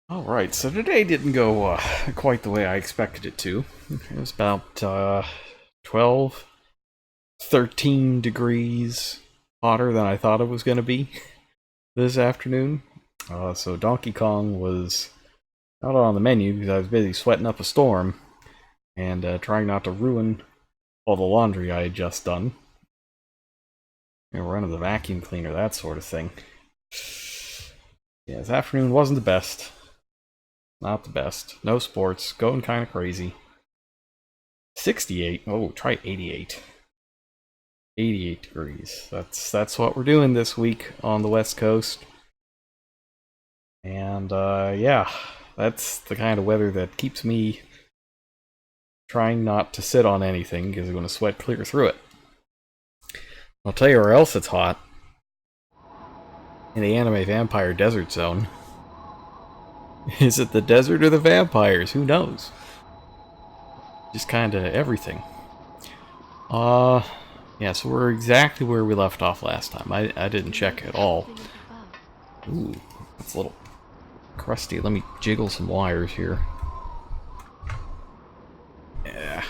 Alright, so today didn't go quite the way I expected it to. It was about 12, 13 degrees hotter than I thought it was going to be this afternoon. So Donkey Kong was not on the menu because I was busy sweating up a storm and trying not to ruin all the laundry I had just done. Running the vacuum cleaner, that sort of thing. Yeah, this afternoon wasn't the best. Not the best. No sports. Going kind of crazy. 68. Oh, try 88. 88 degrees. That's what we're doing this week on the West Coast. And yeah, that's the kind of weather that keeps me trying not to sit on anything because I'm going to sweat clear through it. I'll tell you where else it's hot. In the anime vampire desert zone. Is it the desert or the vampires? Who knows? Just kind of everything. Yeah, so we're exactly where we left off last time. I didn't check at all. Ooh, that's a little crusty. Let me jiggle some wires here. Yeah.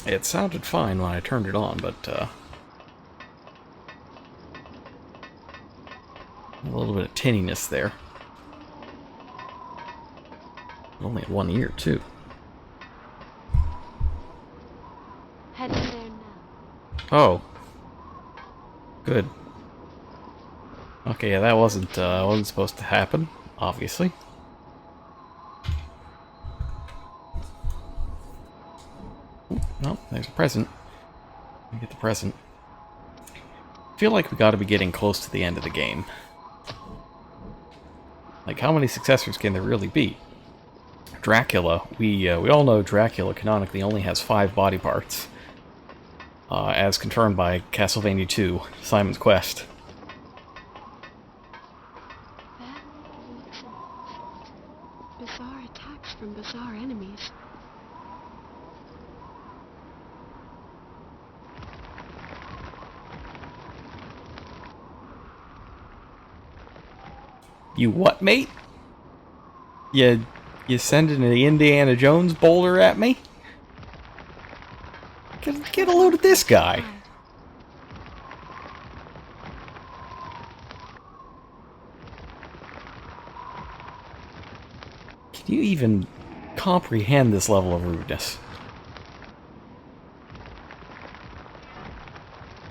It sounded fine when I turned it on, but a little bit of tinniness there. Only had one ear, too. Heading there now. Oh. Good. Okay, yeah, that wasn't supposed to happen, obviously. Ooh, no, there's a present. Let me get the present. I feel like we gotta be getting close to the end of the game. Like, how many successors can there really be? Dracula, we all know Dracula canonically only has 5 body parts. As confirmed by Castlevania 2, Simon's Quest. That looks bizarre attacks from bizarre enemies. You what, mate? You sending an Indiana Jones boulder at me? Get a load of this guy. Can you even comprehend this level of rudeness?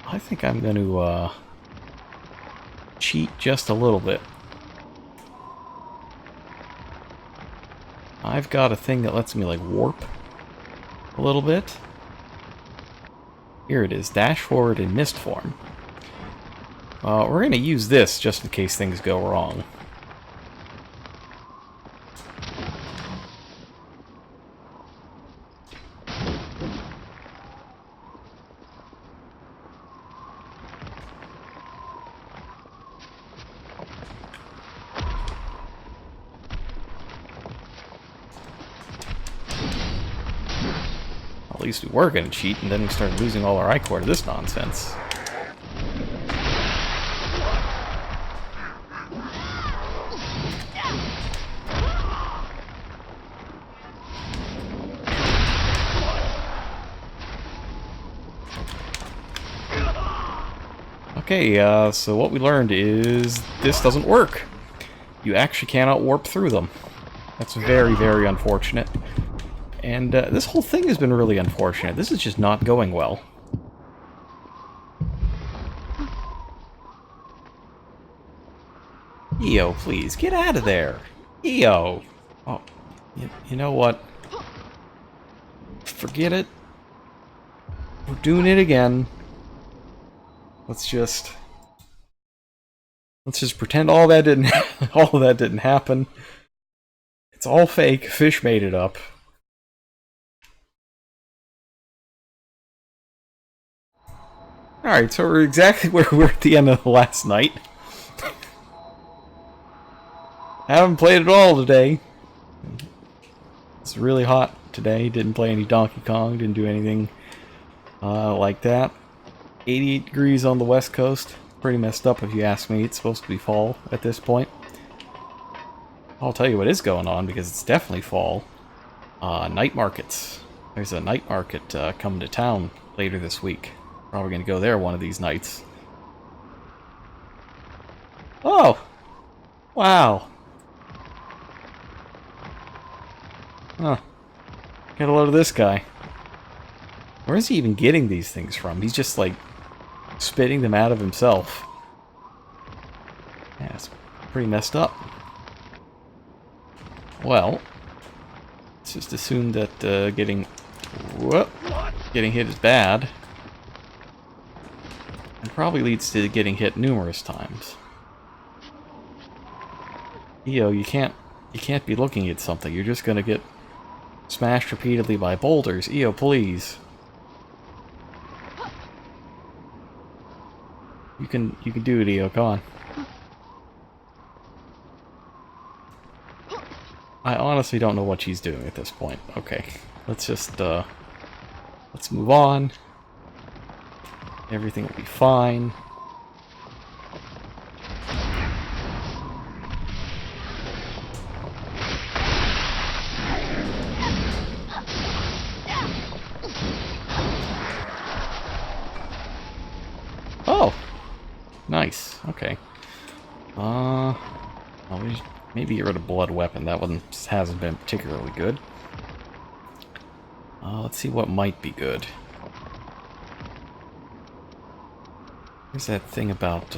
I think I'm going to cheat just a little bit. I've got a thing that lets me, like, warp a little bit. Here it is, dash forward in mist form. We're going to use this just in case things go wrong. At least we were going to cheat, and then we started losing all our I-core to this nonsense. Okay, so what we learned is this doesn't work. You actually cannot warp through them. That's very, very unfortunate. And this whole thing has been really unfortunate. This is just not going well. EO, please, get out of there. EO. Oh, you know what? Forget it. We're doing it again. Let's just pretend all that didn't all of that didn't happen. It's all fake. Fish made it up. Alright, so we're exactly where we were at the end of the last night. Haven't played at all today. It's really hot today. Didn't play any Donkey Kong. Didn't do anything like that. 88 degrees on the west coast. pretty messed up if you ask me. It's supposed to be fall at this point. I'll tell you what is going on, because it's definitely fall. Night markets. There's a night market coming to town later this week. Probably going to go there one of these nights. Oh! Wow! Huh. Get a load of this guy. Where is he even getting these things from? He's just, like, spitting them out of himself. Yeah, it's pretty messed up. Well, let's just assume that getting hit is bad. And probably leads to getting hit numerous times. EO, you can't be looking at something. You're just gonna get smashed repeatedly by boulders. EO, please. You can do it, EO. Come on. I honestly don't know what she's doing at this point. Okay, let's just let's move on. Everything will be fine. Oh, nice. Okay. Maybe get rid of blood weapon. That one hasn't been particularly good. Let's see what might be good. There's that thing about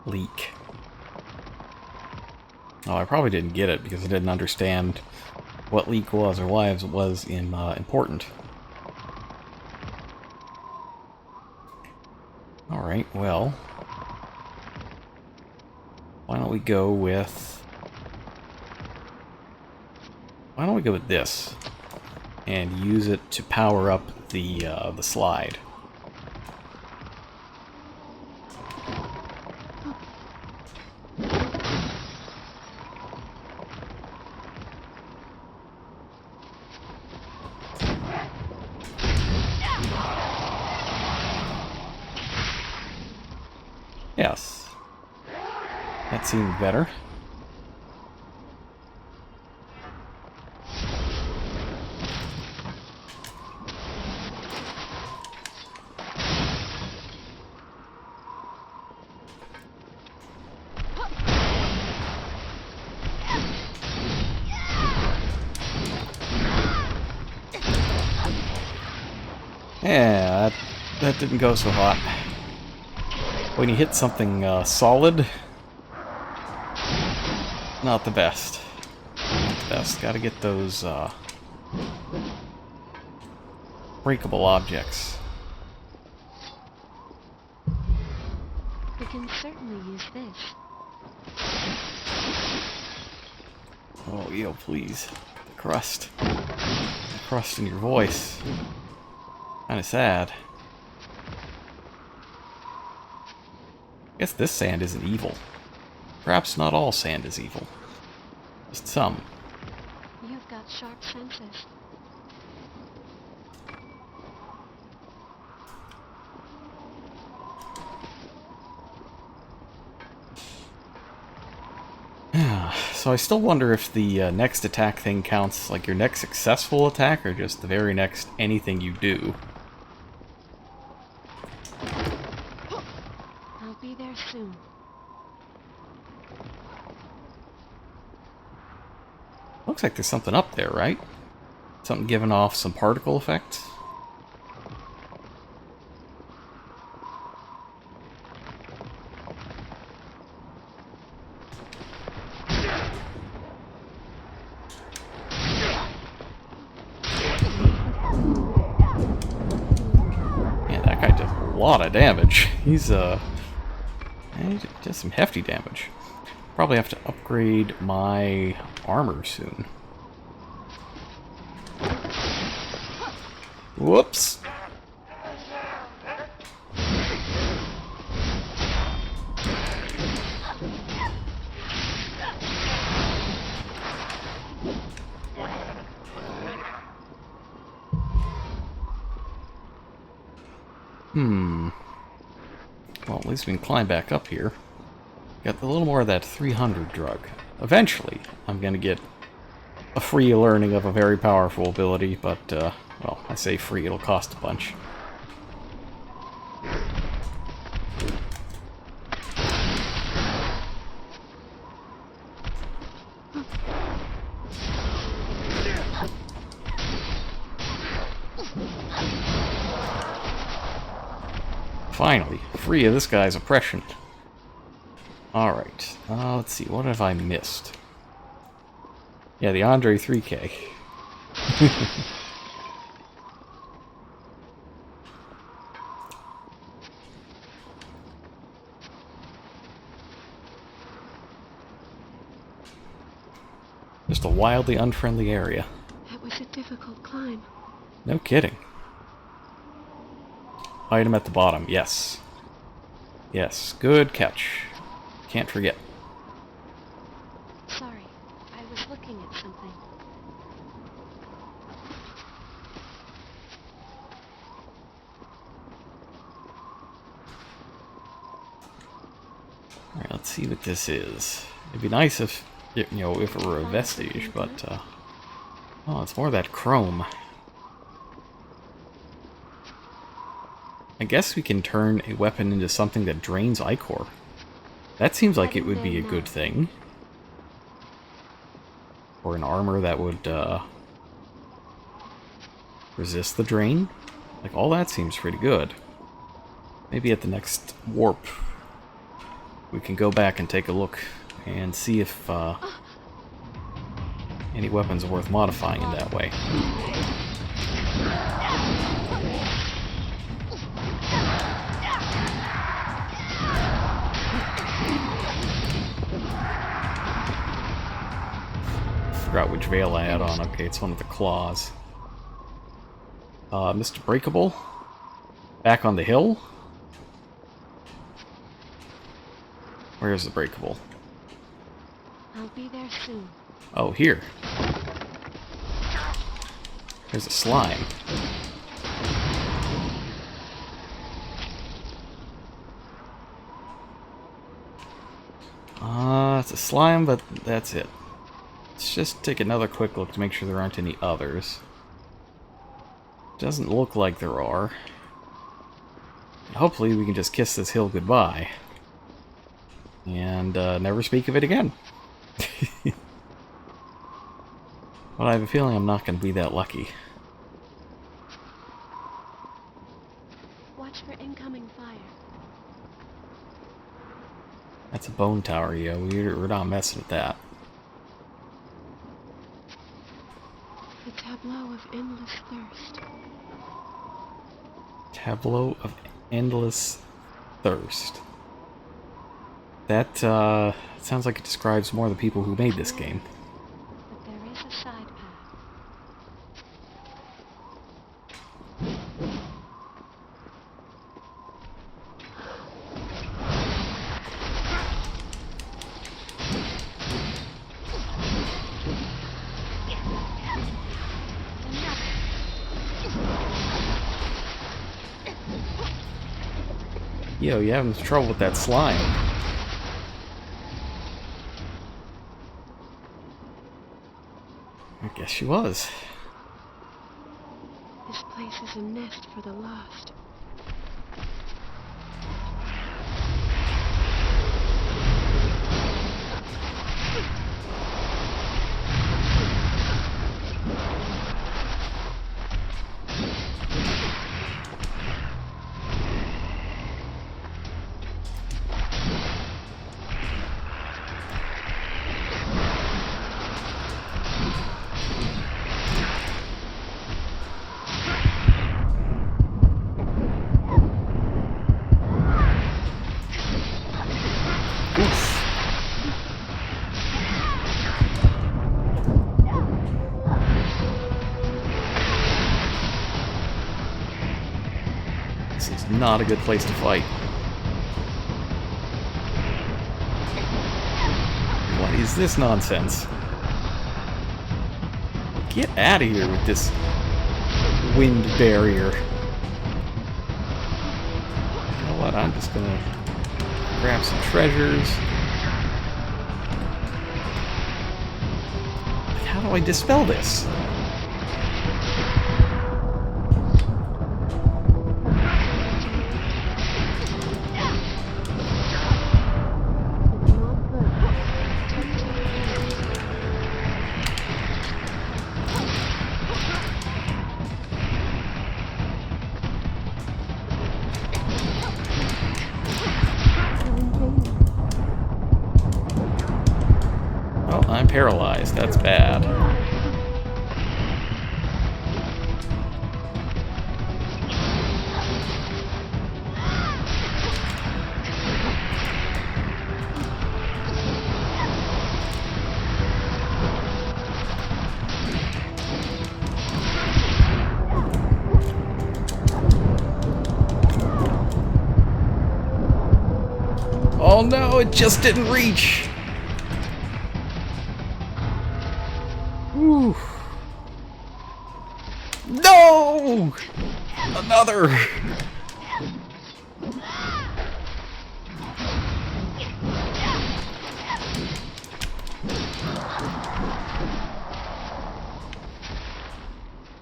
leak. Oh, I probably didn't get it because I didn't understand what leak was or why it was important. Alright, well, why don't we go with this and use it to power up the slide. Yes. That seemed better. Yeah, that didn't go so hot. When you hit something solid, not the best. Not the best. Gotta get those breakable objects. We can certainly use this. Oh, yo, please. The crust. The crust in your voice. Kinda sad. I guess this sand isn't evil. Perhaps not all sand is evil. Just some. You've got sharp senses. So I still wonder if the next attack thing counts like your next successful attack or just the very next anything you do. I'll be there soon. Looks like there's something up there, right? Something giving off some particle effects? Yeah, that guy does a lot of damage. He does some hefty damage. Probably have to upgrade my armor soon. Whoops! Well, at least we can climb back up here. Got a little more of that 300 drug. Eventually, I'm going to get a free learning of a very powerful ability, but, well, I say free, it'll cost a bunch. Finally, free of this guy's oppression. Alright, let's see, what have I missed? Yeah, the Andre 3K. Just a wildly unfriendly area. That was a difficult climb. No kidding. Item at the bottom, yes. Yes, good catch. Can't forget. Sorry, I was looking at something. Alright, let's see what this is. It'd be nice if, you know, if it were a vestige, but, oh, it's more of that chrome. I guess we can turn a weapon into something that drains ichor. That seems like it would be a good thing. Or an armor that would, resist the drain. Like, all that seems pretty good. Maybe at the next warp, we can go back and take a look and see if, any weapons are worth modifying in that way. Forgot which veil I had on. Okay, it's one with the claws. Mr. Breakable. Back on the hill? Where's the Breakable? I'll be there soon. Oh, here. There's a slime. It's a slime, but that's it. Let's just take another quick look to make sure there aren't any others. Doesn't look like there are. Hopefully we can just kiss this hill goodbye. And never speak of it again. But I have a feeling I'm not going to be that lucky. Watch for incoming fire. That's a bone tower, yeah. We're not messing with that. The tableau of endless thirst. Tableau of endless thirst. That sounds like it describes more of the people who made this game. But there is a side path. Yo, you having trouble with that slime. I guess she was. This place is a nest for the lost. This is not a good place to fight. What is this nonsense? Get out of here with this wind barrier. know what? I'm just gonna grab some treasures. How do I dispel this? Well, I'm paralyzed. That's bad. Oh no, it just didn't reach! Whew. No! Another!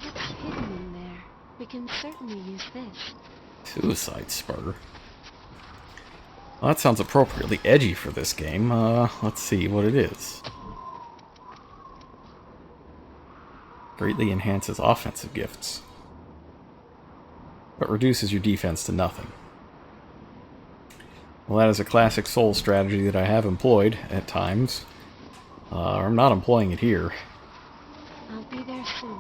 It's hidden in there. We can certainly use this. Suicide Spur. Well, that sounds appropriately edgy for this game. Let's see what it is. Greatly enhances offensive gifts, but reduces your defense to nothing. Well, that is a classic Soul strategy that I have employed at times. I'm not employing it here. I'll be there soon.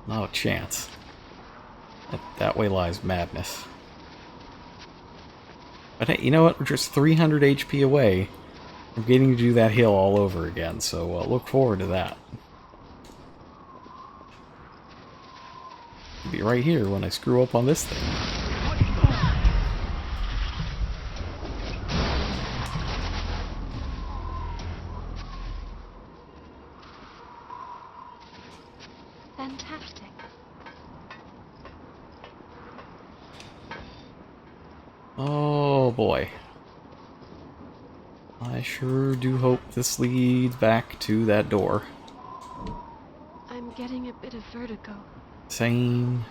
Not a chance. That way lies madness. But hey, you know what? We're just 300 HP away from getting to do that hill all over again, so look forward to that. It'll be right here when I screw up on this thing. Fantastic. Oh boy. I sure do hope this leads back to that door. I'm getting a bit of vertigo. Same.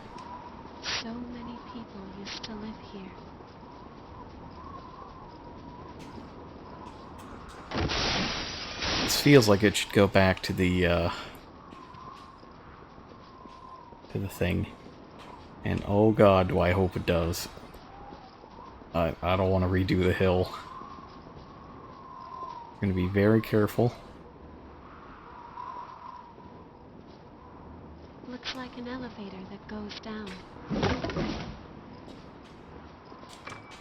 So many people used to live here. This feels like it should go back to the thing. And oh god, do I hope it does. I don't want to redo the hill. I'm going to be very careful. Looks like an elevator that goes down.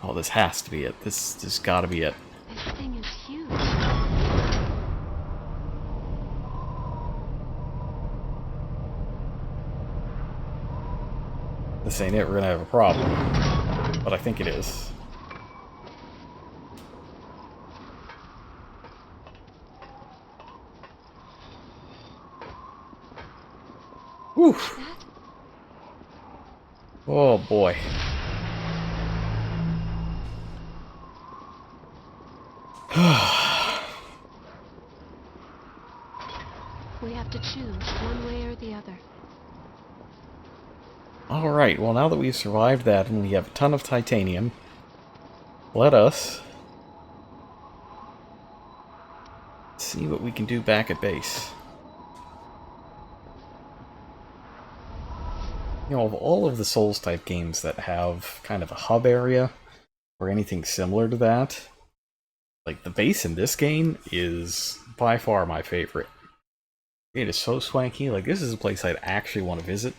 Oh, this has to be it. This gotta be it. This thing is huge. This ain't it, we're gonna have a problem. But I think it is. Whew. That? Oh boy. We have to choose one way or the other. Alright, well now that we've survived that and we have a ton of titanium, let us see what we can do back at base. You know, of all of the Souls-type games that have kind of a hub area, or anything similar to that, like, the base in this game is by far my favorite. It is so swanky, like, this is a place I'd actually want to visit.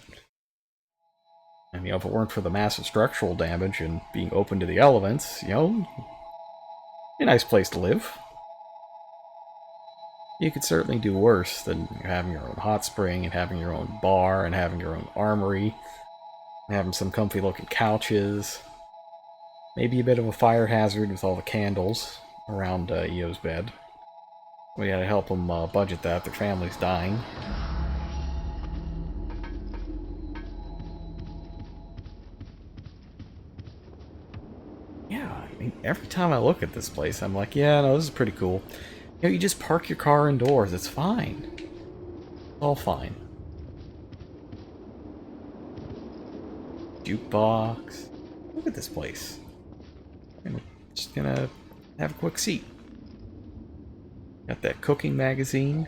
And, you know, if it weren't for the massive structural damage and being open to the elements, you know, a nice place to live. You could certainly do worse than having your own hot spring and having your own bar and having your own armory and having some comfy looking couches. Maybe a bit of a fire hazard with all the candles around Io's bed. We gotta help them budget that, their family's dying. Yeah, I mean, every time I look at this place, I'm like, yeah, no, this is pretty cool. You know, you just park your car indoors. It's fine. It's all fine. Jukebox. Look at this place. I'm just gonna have a quick seat. Got that cooking magazine.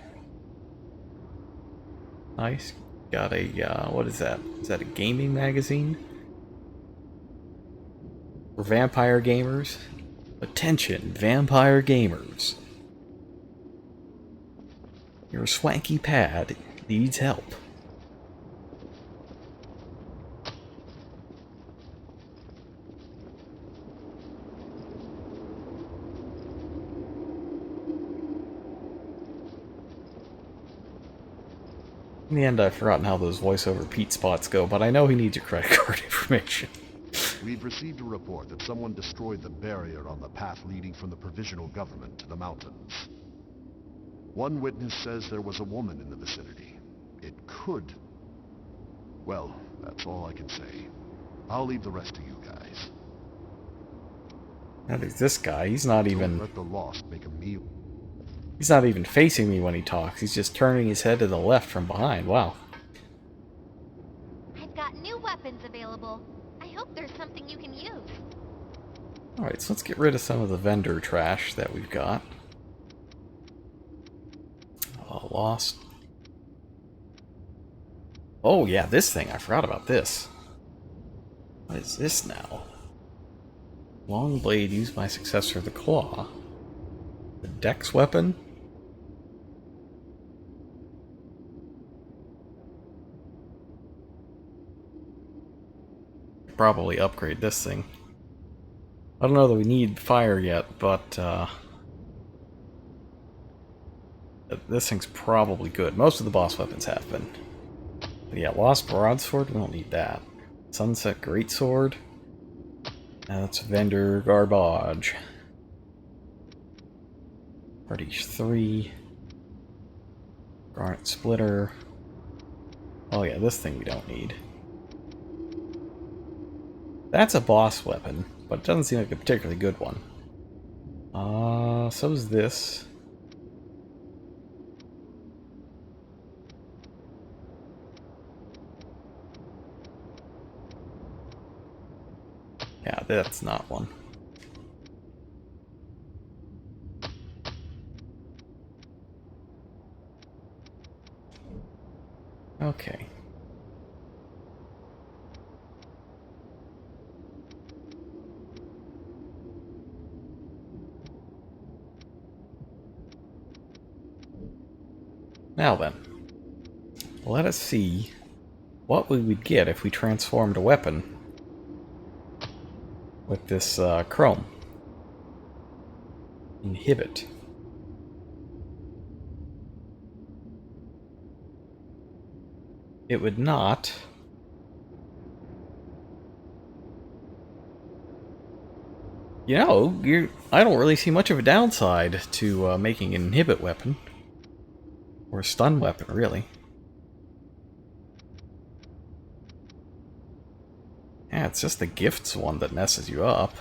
Nice. Got a, what is that? Is that a gaming magazine? For vampire gamers? Attention, vampire gamers. Your swanky pad needs help. In the end, I've forgotten how those voiceover Pete spots go, but I know he needs your credit card information. We've received a report that someone destroyed the barrier on the path leading from the provisional government to the mountains. One witness says there was a woman in the vicinity. It could... Well, that's all I can say. I'll leave the rest to you guys. Now there's this guy. He's not Don't even... let the lost make a meal. He's not even facing me when he talks. He's just turning his head to the left from behind. Wow. I've got new weapons available. I hope there's something you can use. Alright, so let's get rid of some of the vendor trash that we've got. Lost. Oh yeah, this thing. I forgot about this. What is this now? Long blade used by successor, the claw. The dex weapon? Probably upgrade this thing. I don't know that we need fire yet, but this thing's probably good. Most of the boss weapons have been. But yeah, Lost Broadsword, we don't need that. Sunset Greatsword. That's vendor garbage. Party 3. Garnet Splitter. Oh yeah, this thing we don't need. That's a boss weapon, but it doesn't seem like a particularly good one. So is this. Yeah, that's not one. Okay. Now then, let us see what we would get if we transformed a weapon with this chrome. Inhibit. It would not. You know, I don't really see much of a downside to making an inhibit weapon. Or a stun weapon, really. Yeah, it's just the gifts one that messes you up.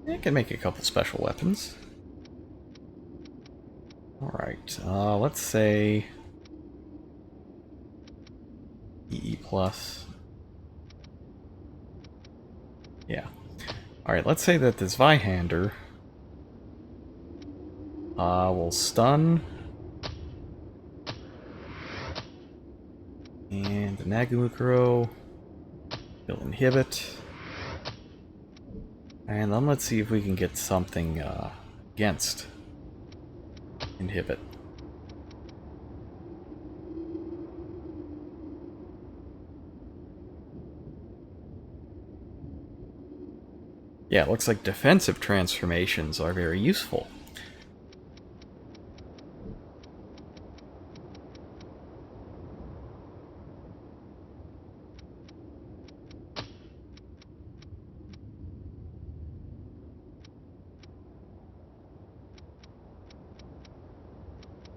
I can make a couple special weapons. Alright, let's say... EE+. Yeah. Alright, let's say that this Vihander will stun. And the Nagamukuro will inhibit. And then let's see if we can get something against inhibit. Yeah, it looks like defensive transformations are very useful.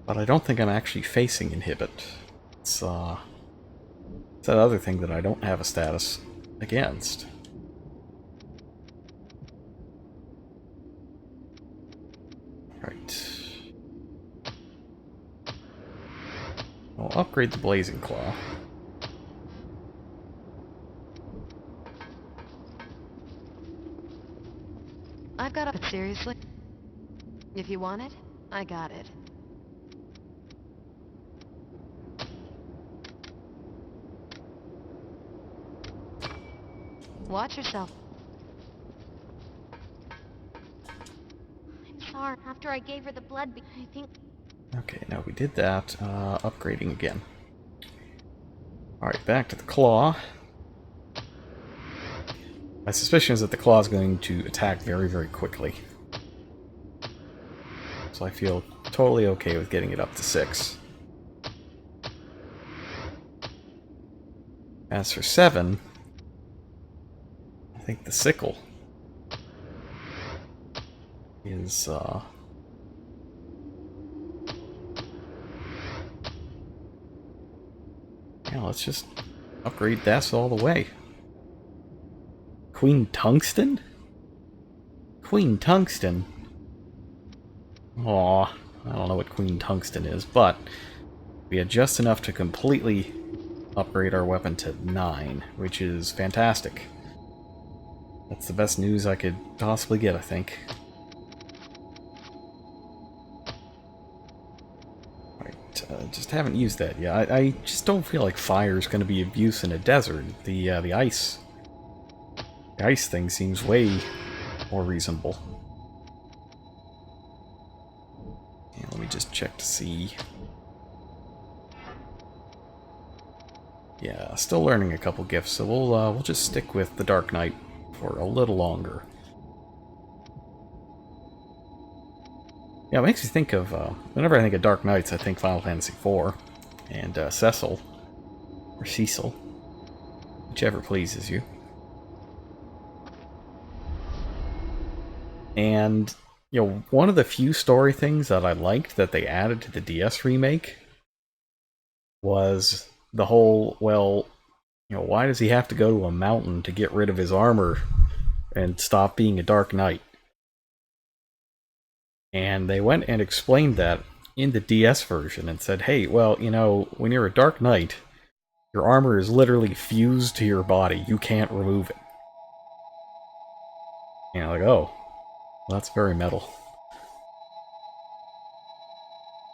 But I don't think I'm actually facing inhibit. It's It's that other thing that I don't have a status against. Right. I'll upgrade the Blazing Claw. I've got it. Seriously? If you want it, I got it. Watch yourself. I'm sorry. After I gave her the blood, I think... Okay, now we did that. Upgrading again. Alright, back to the claw. My suspicion is that the claw is going to attack very, very quickly. So I feel totally okay with getting it up to 6. As for 7, I think the sickle is, yeah, let's just upgrade that all the way. Queen Tungsten? Queen Tungsten? Aw, I don't know what Queen Tungsten is, but we had just enough to completely upgrade our weapon to 9, which is fantastic. That's the best news I could possibly get, I think. Just haven't used that yet. I just don't feel like fire is going to be of use in a desert. The ice thing seems way more reasonable. Yeah, let me just check to see. Yeah, still learning a couple gifts, so we'll just stick with the Dark Knight for a little longer. Yeah, it makes me think of, whenever I think of Dark Knights, I think Final Fantasy IV, and Cecil, or Cecil, whichever pleases you. And, you know, one of the few story things that I liked that they added to the DS remake was the whole, well, you know, why does he have to go to a mountain to get rid of his armor and stop being a Dark Knight? And they went and explained that in the DS version and said, hey, well, you know, when you're a Dark Knight, your armor is literally fused to your body. You can't remove it. And you're like, oh, well, that's very metal.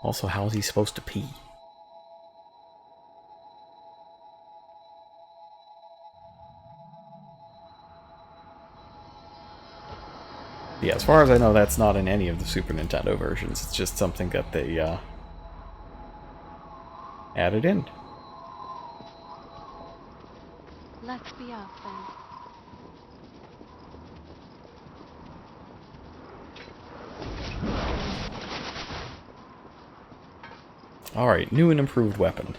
Also, how is he supposed to pee? Yeah, as far as I know, that's not in any of the Super Nintendo versions. It's just something that they added in. Let's be off then. Alright, new and improved weapon.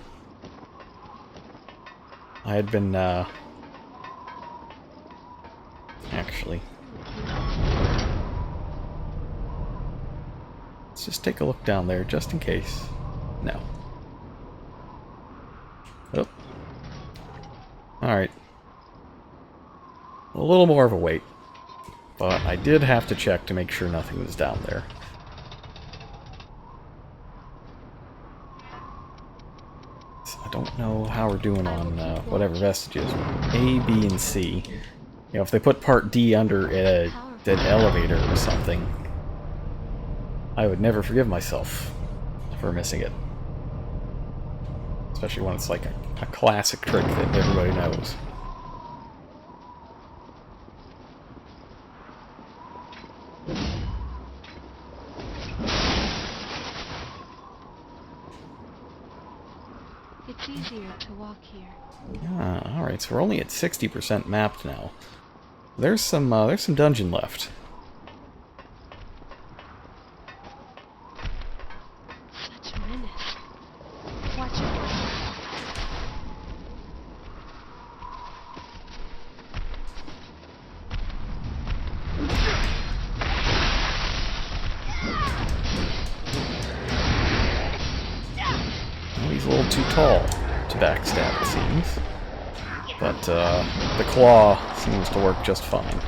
I had been, actually... Let's just take a look down there, just in case. No. Oh. Alright. A little more of a wait. But I did have to check to make sure nothing was down there. I don't know how we're doing on whatever vestiges. A, B, and C. You know, if they put part D under an elevator or something, I would never forgive myself for missing it. Especially when it's like a classic trick that everybody knows. It's easier to walk here. Ah, alright, so we're only at 60% mapped now. There's some dungeon left. Such menace. Watch it. Well, he's a little too tall to backstab, it seems. But the claw seems to work just fine.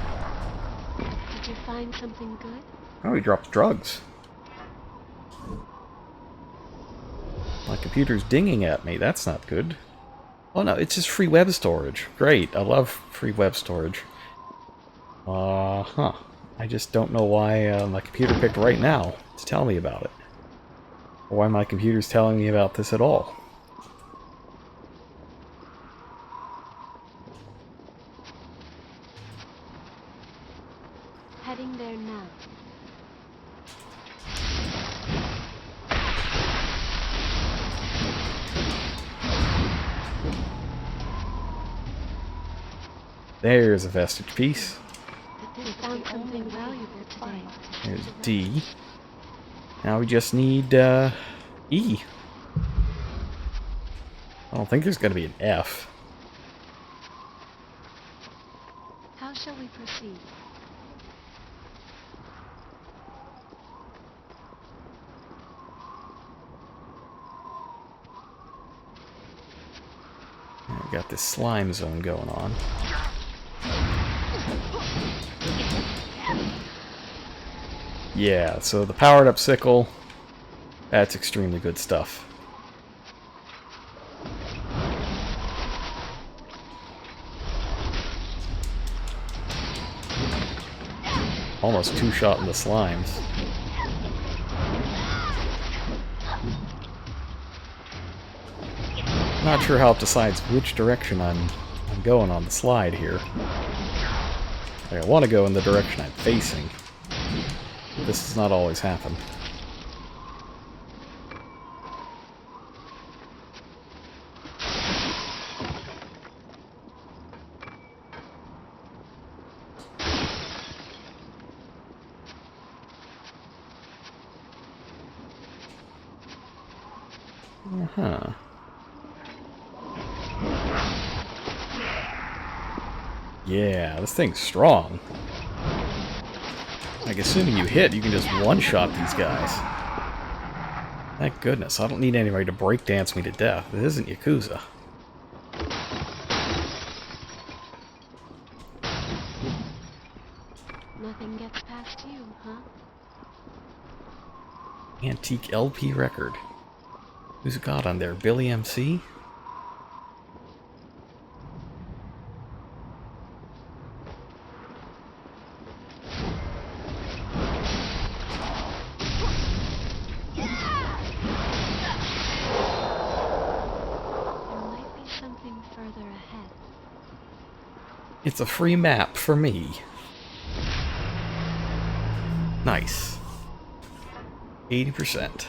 Did you find something good? Oh, he dropped drugs. My computer's dinging at me. That's not good. Oh no, it's just free web storage. Great, I love free web storage. Huh. I just don't know why my computer picked right now to tell me about it. Or why my computer's telling me about this at all. Heading there now. There's a vestige piece. We found something valuable today. There's D. Now we just need E. I don't think there's going to be an F. How shall we proceed? We got this slime zone going on. Yeah, so the powered up sickle, that's extremely good stuff. Almost two-shot in the slimes. Not sure how it decides which direction I'm going on the slide here. I want to go in the direction I'm facing. This does not always happen. Uh-huh. Yeah, this thing's strong. Like, assuming you hit, you can just one-shot these guys. Thank goodness, I don't need anybody to breakdance me to death. This isn't Yakuza. Nothing gets past you, huh? Antique LP record. Who's it got on there? Billy MC? It's a free map for me. Nice. 80%.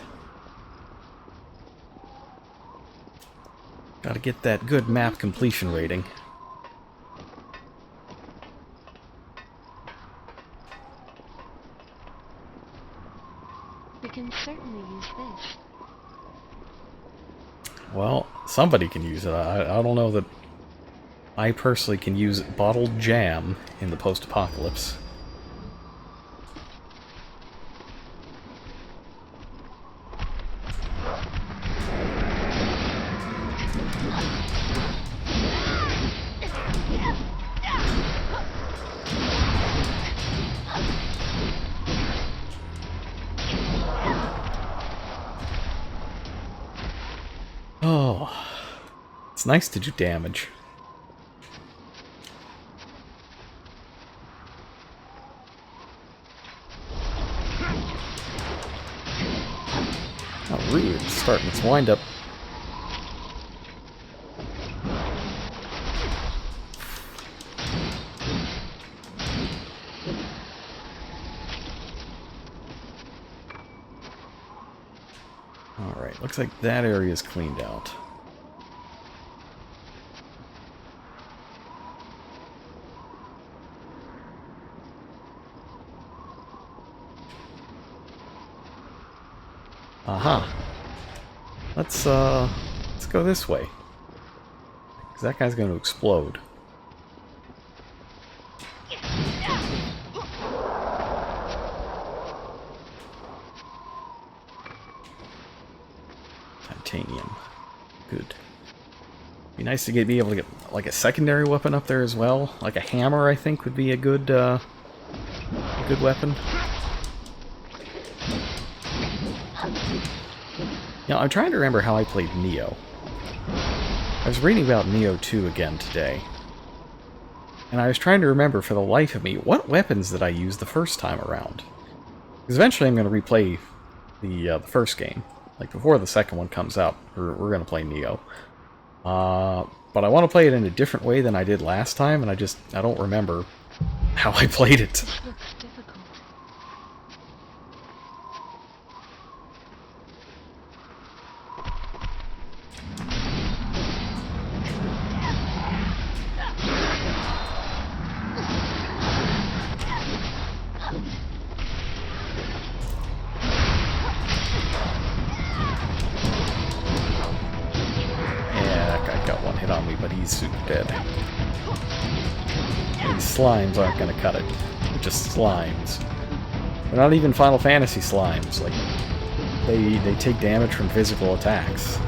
Gotta get that good map completion rating. We can certainly use this. Well, somebody can use it. I don't know that I personally can use bottled jam in the post-apocalypse. Oh, it's nice to do damage. Oh, rude. Starting its wind-up. Alright, looks like that area is cleaned out. Aha. Let's go this way. Because that guy's going to explode. Titanium. Good. Be nice to be able to get like a secondary weapon up there as well. Like a hammer, I think, would be a good weapon. Now, I'm trying to remember how I played Neo. I was reading about Neo 2 again today. And I was trying to remember for the life of me, what weapons did I use the first time around? Because eventually I'm going to replay the first game. Like, before the second one comes out, we're going to play Neo. But I want to play it in a different way than I did last time, and I don't remember how I played it. This looks difficult. But he's super dead. These slimes aren't going to cut it. They're just slimes. They're not even Final Fantasy slimes. Like, they take damage from physical attacks.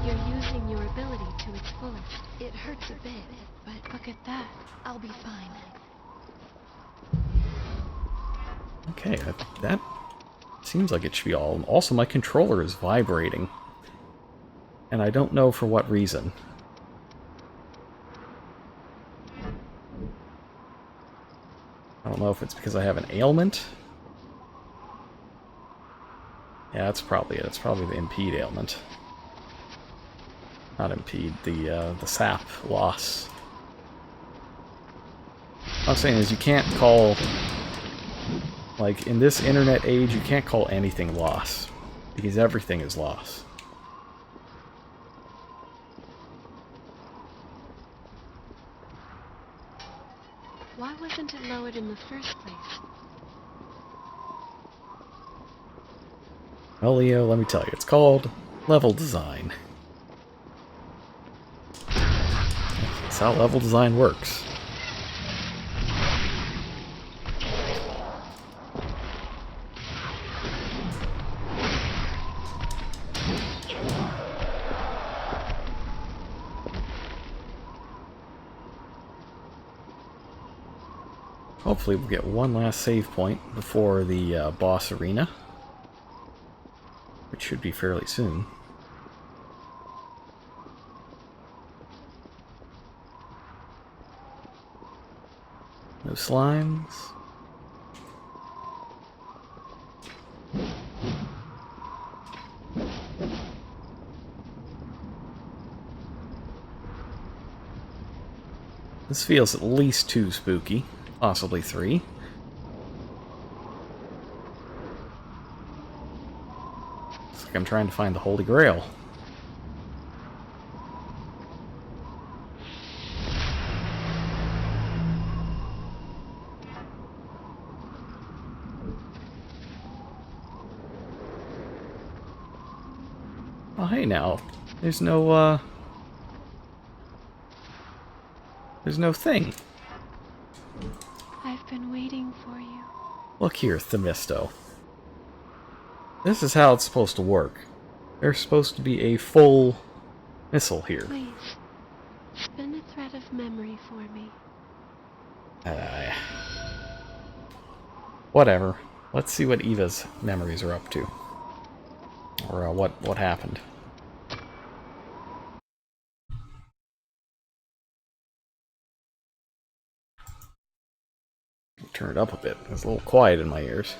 You're using your ability to its fullest. It hurts a bit, but look at that. I'll be fine. Okay, that seems like it should be all. Also, my controller is vibrating. And I don't know for what reason. I don't know if it's because I have an ailment. Yeah, that's probably it. It's probably the impede ailment. Not impede, the sap loss. What I'm saying is you can't call... Like, in this internet age, you can't call anything loss. Because everything is loss. Why wasn't it lowered in the first place? Well, Leo, let me tell you, it's called level design. That's how level design works. Hopefully we'll get one last save point before the boss arena, which should be fairly soon. No slimes. This feels at least 2 spooky. Possibly 3. Looks like I'm trying to find the Holy Grail. Oh, hey now. There's no thing. I've been waiting for you. Look here, Themisto. This is how it's supposed to work. There's supposed to be a full missile here. Please, spin a thread of memory for me. Whatever. Let's see what Eva's memories are up to. Or what happened. Turn it up a bit. It's a little quiet in my ears.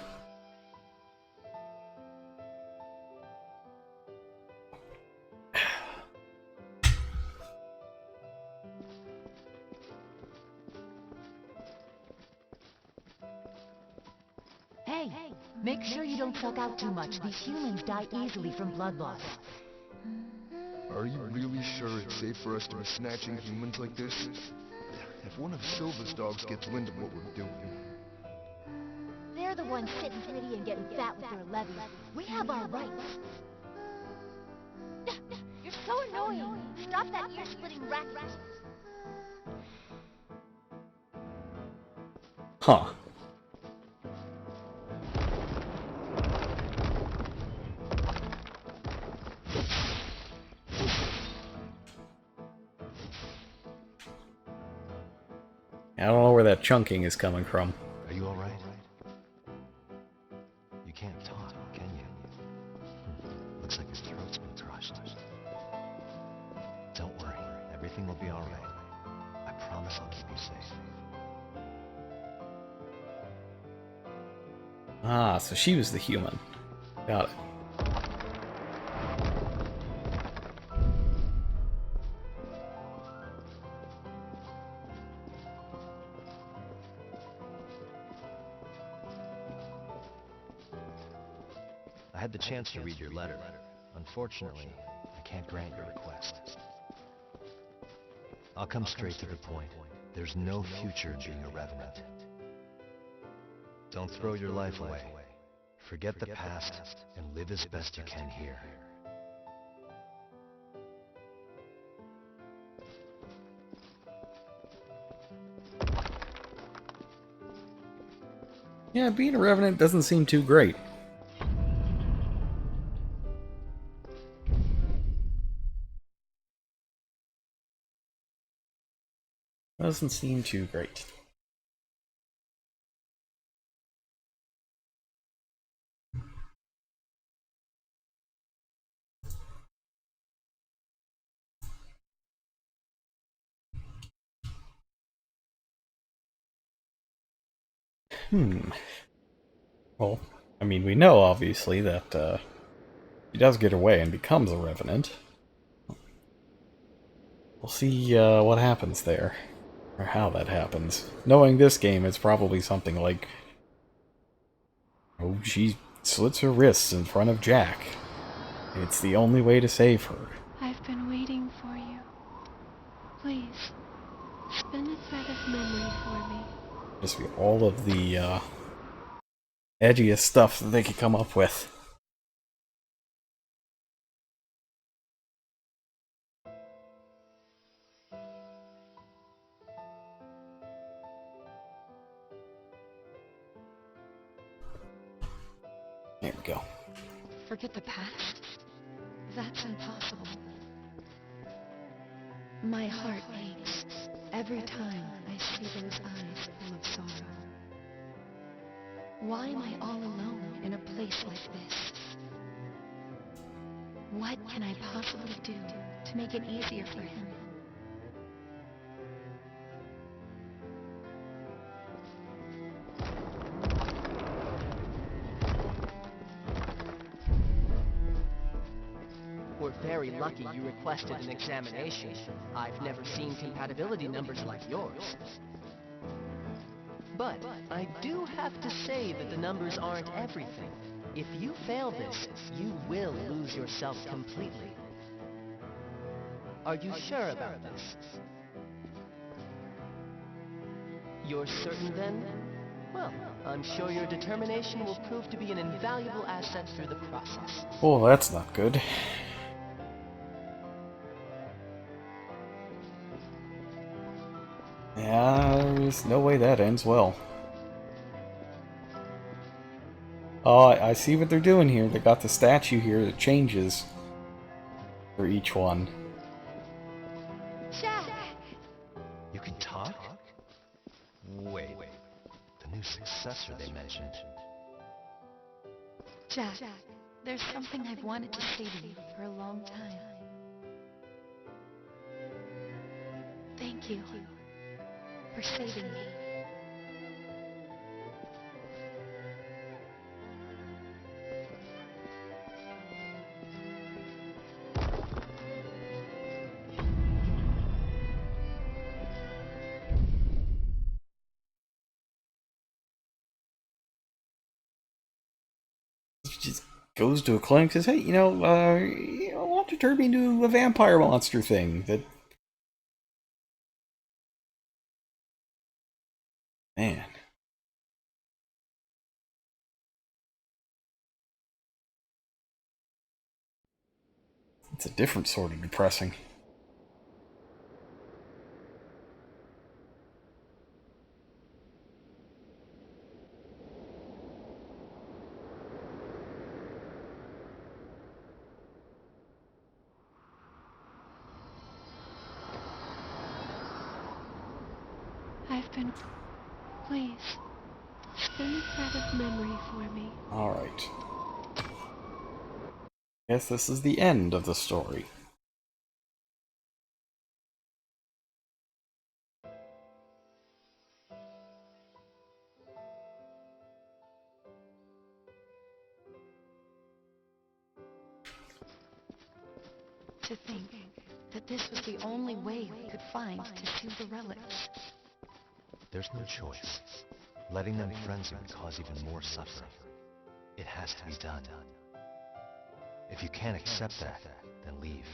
Hey, make sure you don't suck out too much. These humans die easily from blood loss. Are you really sure it's safe for us to be snatching humans like this? If one of Silva's dogs gets wind of what we're doing... They're the ones sitting pretty and getting fat with their levies. We have our rights. You're so annoying. Stop that ear-splitting rat race. Huh. I don't know where that chunking is coming from. Are you alright? You can't talk, can you? Looks like his throat's been crushed. Don't worry, everything will be alright. I promise I'll keep you safe. Ah, so she was the human. Got it. I had the chance to read your letter. Unfortunately, I can't grant your request. I'll come straight to the point. There's no future in being a revenant. Don't throw your life away. Forget the past and live as best you can here. Yeah, being a revenant doesn't seem too great. Doesn't seem too great. Well, I mean, we know, obviously, that he does get away and becomes a revenant. We'll see what happens there. Or how that happens. Knowing this game, it's probably something like... Oh, she slits her wrists in front of Jack. It's the only way to save her. I've been waiting for you. Please, spin a thread of memory for me. Just be all of the edgiest stuff that they could come up with. There we go. Forget the past? That's impossible. My heart aches every time I see those eyes full of sorrow. Why am I all alone in a place like this? What can I possibly do to make it easier for him? We're very lucky you requested an examination. I've never seen compatibility numbers like yours. But I do have to say that the numbers aren't everything. If you fail this, you will lose yourself completely. Are you sure about this? You're certain then? Well, I'm sure your determination will prove to be an invaluable asset through the process. Oh, that's not good. Yeah, there's no way that ends well. Oh, I see what they're doing here. They got the statue here that changes for each one. Jack! You can talk? Wait. The new successor they mentioned. Jack, there's something I've wanted to say to you for a long time. Thank you for saving me. He just goes to a clinic and says, hey, I want to turn me into a vampire monster thing. That... Man. It's a different sort of depressing. I've Griffin, please, spin the thread of memory for me. Alright. Guess this is the end of the story. To think that this was the only way we could find to seal the relics. There's no choice. Letting them frenzy would cause even more suffering. It has to be done. If you can't accept that, then leave.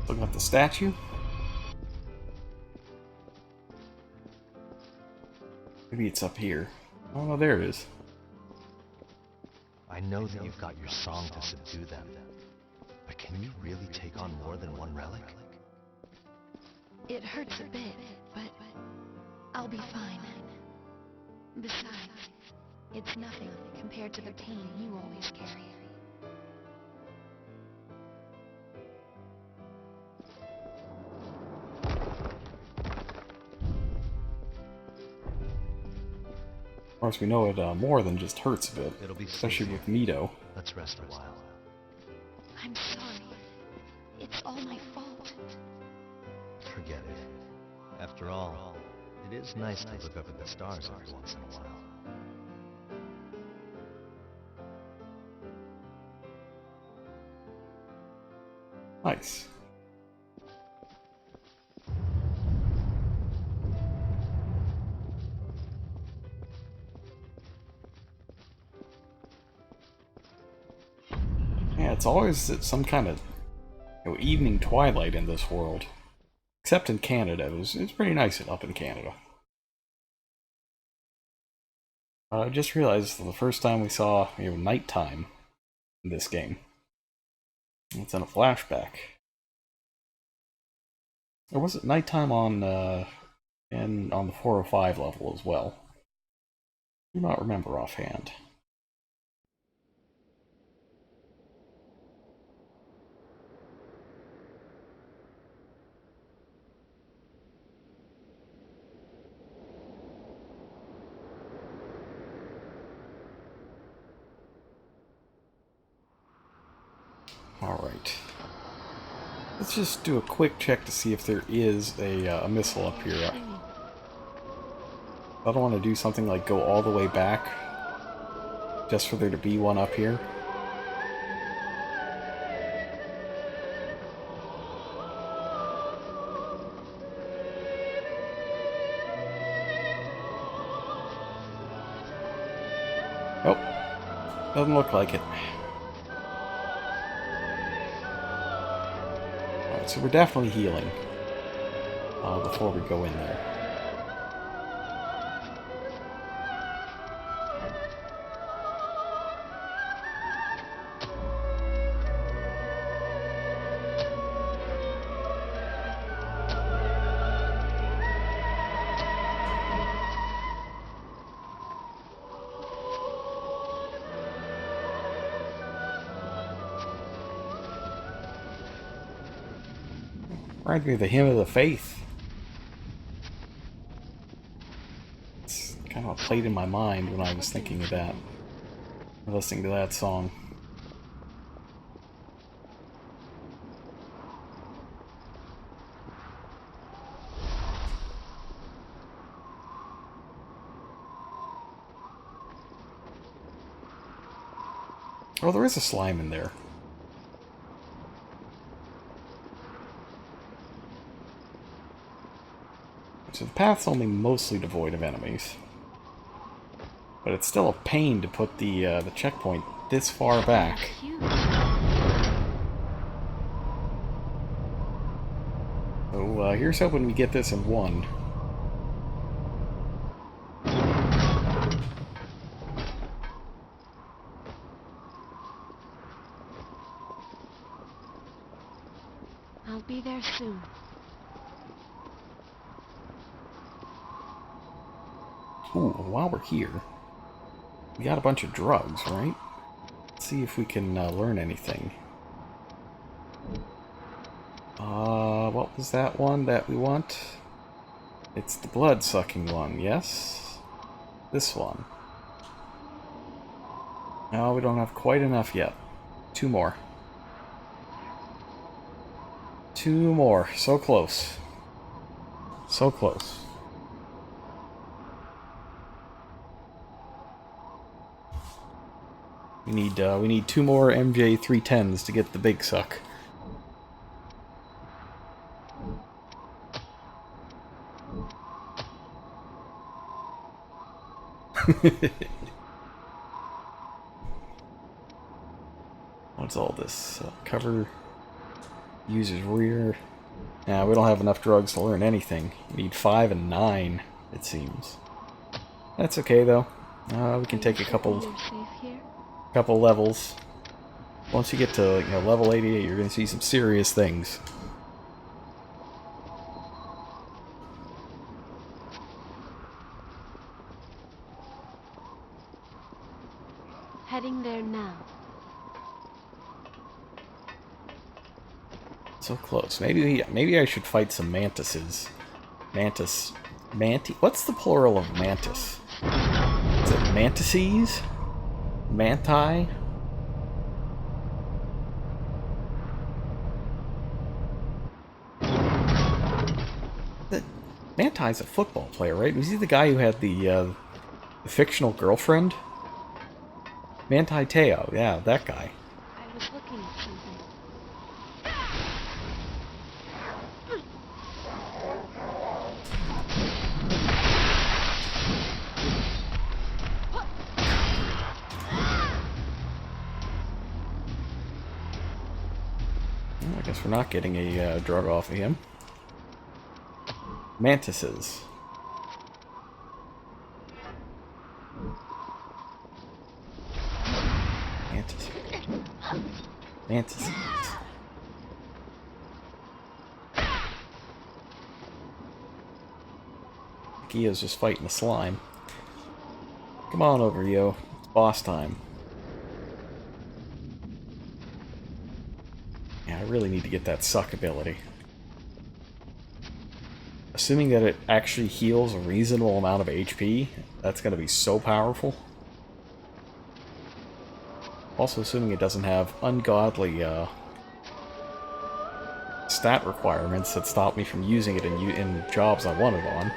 Looking at the statue? Maybe it's up here. Oh, no, there it is. I know that you've got your song to subdue them, but can you really take on more than one relic? It hurts a bit, but I'll be fine. Besides, it's nothing compared to the pain you always carry. Of course, we know it more than just hurts a bit, It'll be especially safe with Mito. Let's rest a while. I'm sorry. It's all my fault. Forget it. After all, it is nice to look up at the stars every once in a while. Nice. Yeah, it's always some kind of evening twilight in this world. Except in Canada. It's pretty nice up in Canada. I just realized the first time we saw nighttime in this game. It's in a flashback. Or was it nighttime on the 405 level as well? I do not remember offhand. Alright. Let's just do a quick check to see if there is a missile up here. I don't want to do something like go all the way back just for there to be one up here. Nope. Doesn't look like it. Alright, so we're definitely healing before we go in there. Reminds me of the Hymn of the Faith. It's kind of played in my mind when I was thinking of that, listening to that song. Oh, there is a slime in there. So the path's only mostly devoid of enemies. But it's still a pain to put the checkpoint this far back. So here's hoping we get this in one. I'll be there soon. Ooh, while we're here, we got a bunch of drugs, right? Let's see if we can learn anything. What was that one that we want? It's the blood-sucking one, yes? This one. No, we don't have quite enough yet. 2 more. 2 more. So close. So close. We need 2 more MJ310s to get the big suck. What's all this? Cover user's rear. Nah, we don't have enough drugs to learn anything. We need 5 and 9, it seems. That's okay though. We can take a couple levels. Once you get to level 88, you're going to see some serious things. Heading there now. So close. Maybe I should fight some mantises. What's the plural of mantis? Is it mantises? Manti? Manti's a football player, right? Was he the guy who had the fictional girlfriend? Manti Te'o, yeah, that guy. I was looking at something. Well, I guess we're not getting a drug off of him. Mantises. Mantises. Gio's just fighting the slime. Come on over, Yo. It's boss time. Yeah, I really need to get that suck ability. Assuming that it actually heals a reasonable amount of HP, that's going to be so powerful. Also assuming it doesn't have ungodly stat requirements that stop me from using it in jobs I want it on.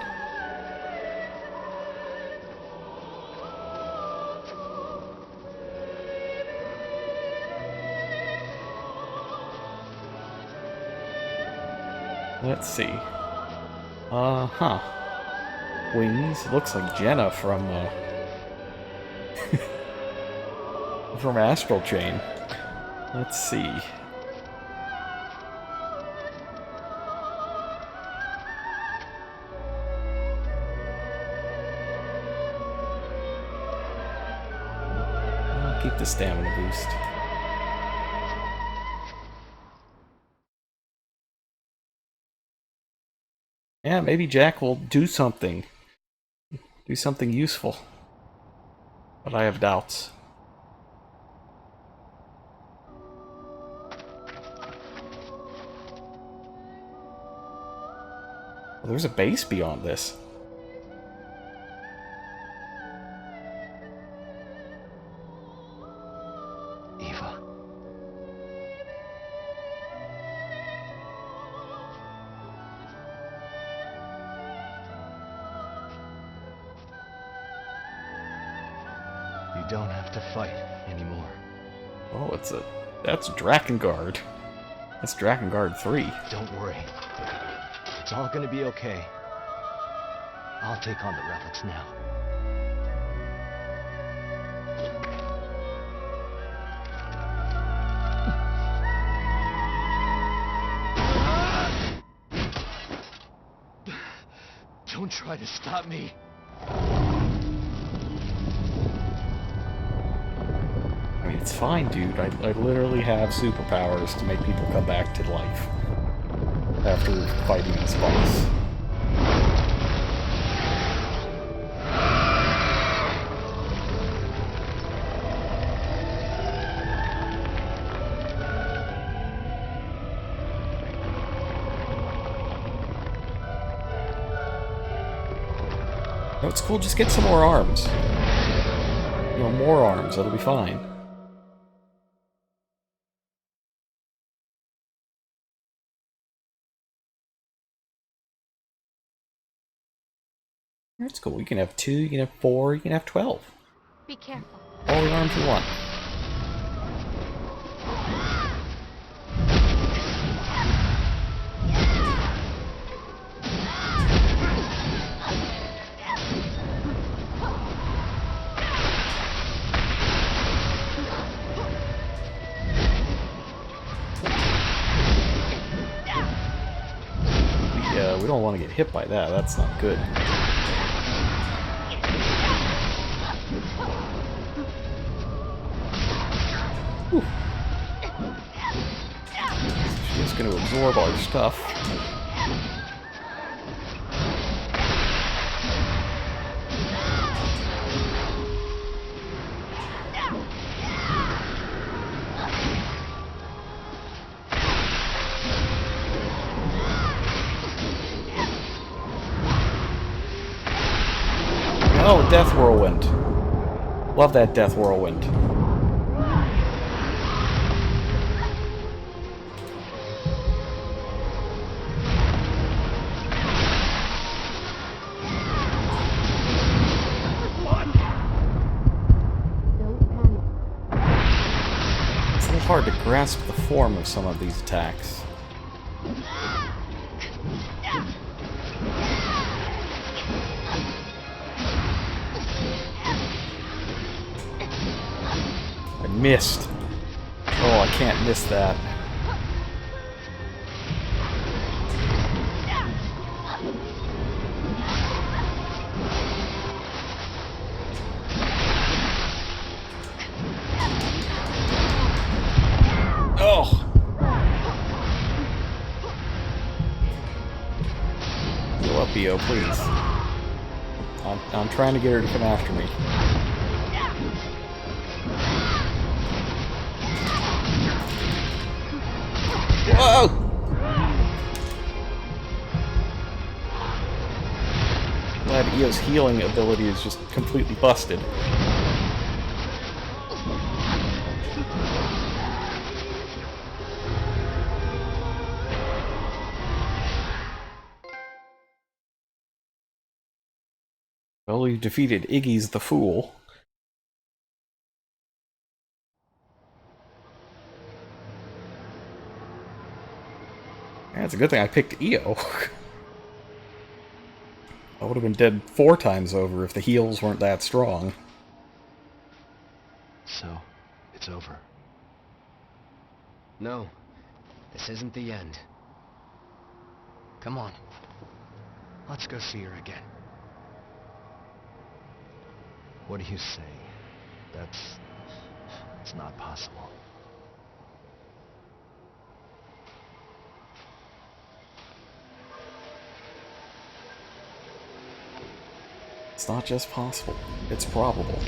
Let's see. Wings. Looks like Jenna from from Astral Chain. Let's see. I'll keep the stamina boost. Yeah, maybe Jack will do something. Do something useful. But I have doubts. Well, there's a base beyond this. Eva. You don't have to fight anymore. Oh, that's Drakengard. That's Drakengard 3. Don't worry. It's all gonna be okay. I'll take on the relics now. Don't try to stop me. I mean, it's fine, dude. I literally have superpowers to make people come back to life after fighting this boss. Oh, it's cool. Just get some more arms. You know, more arms. That'll be fine. That's cool. You can have 2, you can have 4, you can have 12. Be careful. All the arms you want. We don't want to get hit by that. That's not good. Whew. She's going to absorb all your stuff. Oh, Death Whirlwind. Love that Death Whirlwind. It's a little hard to grasp the form of some of these attacks. Missed. Oh, I can't miss that. Oh! Go up, EO, please. I'm trying to get her to come after me. Whoa! Glad EO's healing ability is just completely busted. Well, we defeated Iggy's the Fool. Yeah, it's a good thing I picked EO. I would have been dead 4 times over if the heals weren't that strong. So, it's over. No, this isn't the end. Come on. Let's go see her again. What do you say? It's not possible. It's not just possible, it's probable.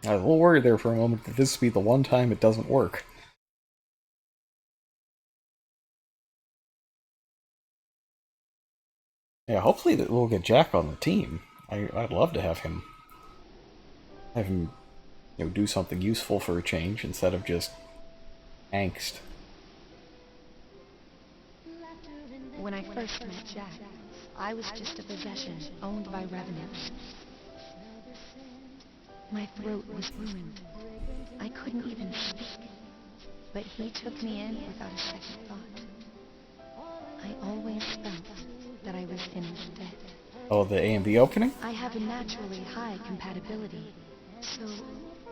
I was a little worried there for a moment that this would be the one time it doesn't work. Yeah, hopefully that we'll get Jack on the team. I'd love to have him, you know, do something useful for a change instead of just angst. When I first met Jack, I was just a possession owned by revenants. My throat was ruined. I couldn't even speak. But he took me in without a second thought. I always felt that I was in his debt. Oh, the A and B opening? I have a naturally high compatibility, so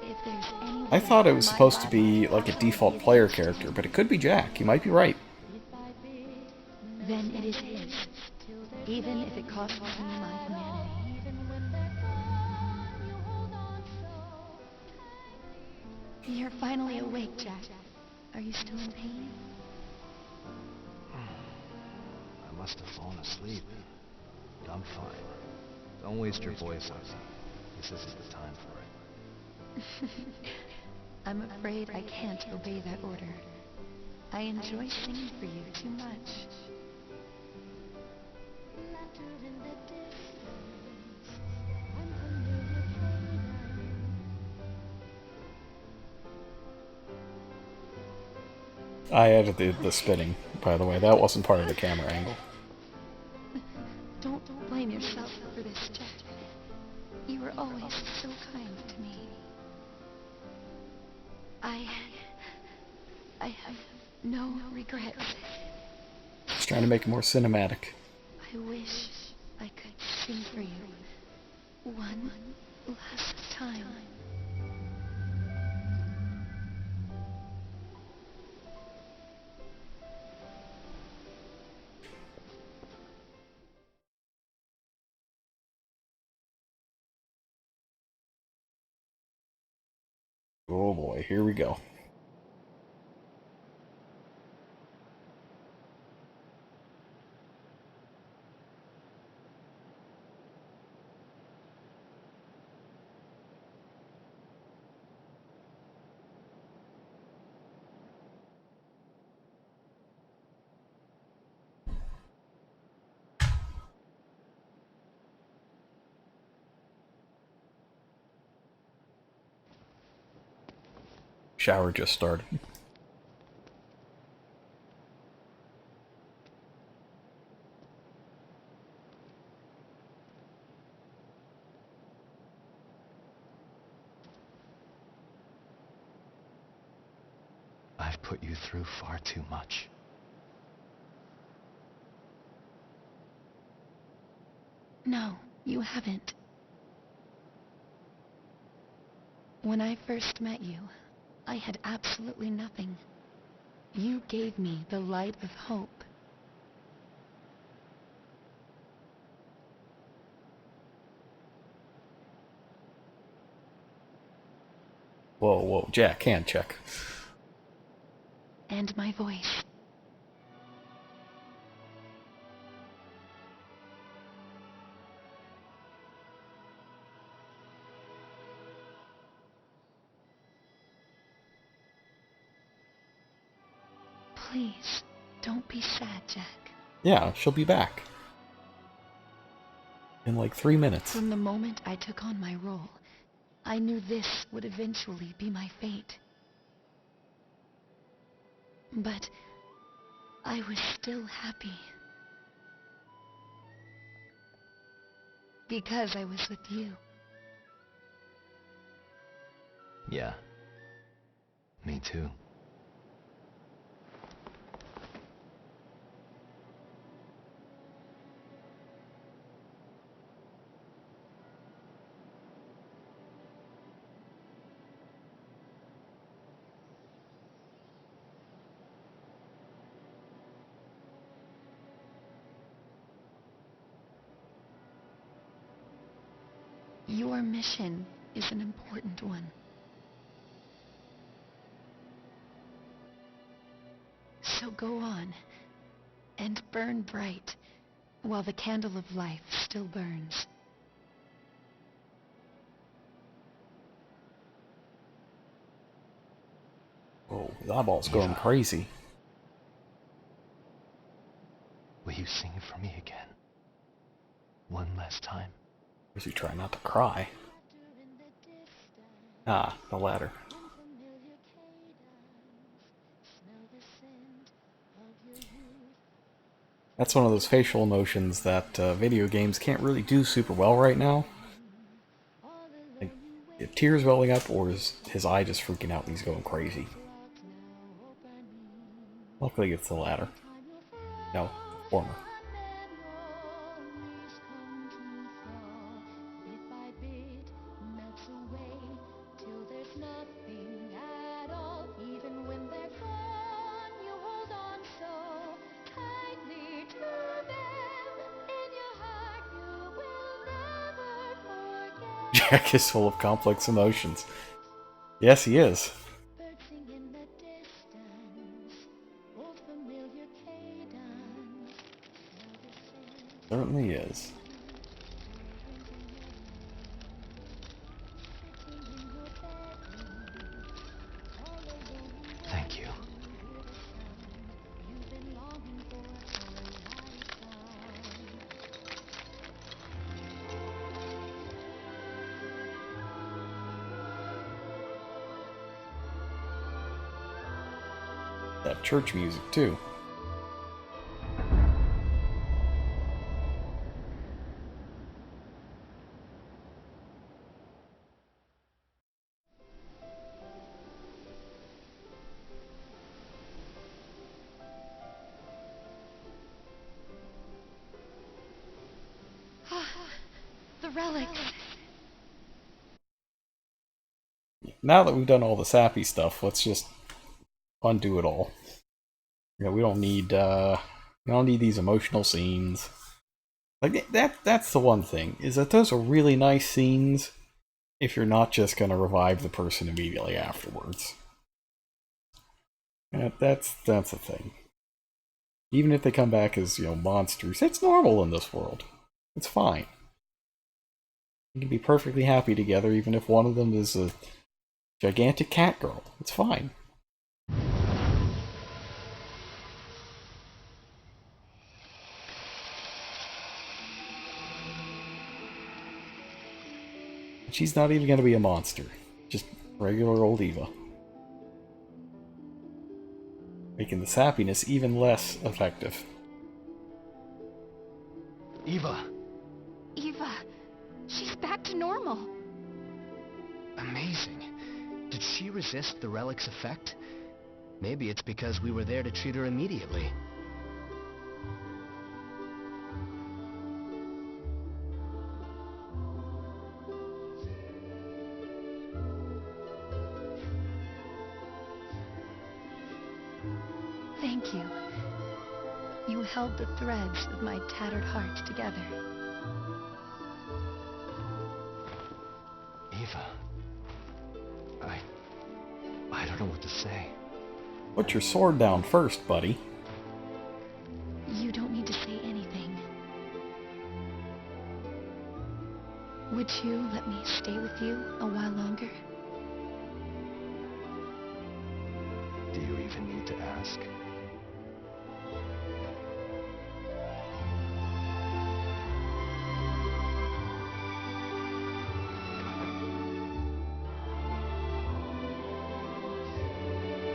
if there's any... I thought it was supposed to be like a default player character, but it could be Jack. You might be right. Then it is his, even if it costs me my humanity. You're finally awake, Jack. Are you still in pain? I must have fallen asleep. But I'm fine. Don't waste your voice on me. This isn't the time for it. I'm afraid I can't obey that order. I enjoy singing for you too much. I edited the spinning, by the way. That wasn't part of the camera angle. Don't blame yourself for this, Jet. You were always so kind to me. I have no regrets. Just trying to make it more cinematic. I wish I could sing for you one last time. Oh boy, here we go. Shower just started. I've put you through far too much. No, you haven't. When I first met you, I had absolutely nothing. You gave me the light of hope. Whoa, whoa, Jack, hand check. And my voice. Please, don't be sad, Jack. Yeah, she'll be back. In like 3 minutes. From the moment I took on my role, I knew this would eventually be my fate. But I was still happy. Because I was with you. Yeah. Me too. Your mission is an important one. So go on, and burn bright, while the candle of life still burns. Whoa, his eyeball's going crazy. Will you sing for me again? One last time? Or is he trying not to cry? Ah, the latter. That's one of those facial emotions that video games can't really do super well right now. Like, tears welling up, or is his eye just freaking out and he's going crazy? Luckily it's the latter. No, the former. Jack is full of complex emotions. Yes, he is. Certainly is. that church music, too. The relics. Now that we've done all the sappy stuff, let's just undo it all. You know, we don't need these emotional scenes. Like that's the one thing, is that those are really nice scenes if you're not just gonna revive the person immediately afterwards. That's the thing. Even if they come back as, you know, monsters, it's normal in this world. It's fine. You can be perfectly happy together even if one of them is a gigantic cat girl. It's fine. She's not even going to be a monster. Just regular old Eva. Making the sappiness even less effective. Eva! Eva, she's back to normal. Amazing. Did she resist the relic's effect? Maybe it's because we were there to treat her immediately. Thank you. You held the threads of my tattered heart together. Eva. I don't know what to say. Put your sword down first, buddy. You don't need to say anything. Would you let me stay with you a while longer? Do you even need to ask?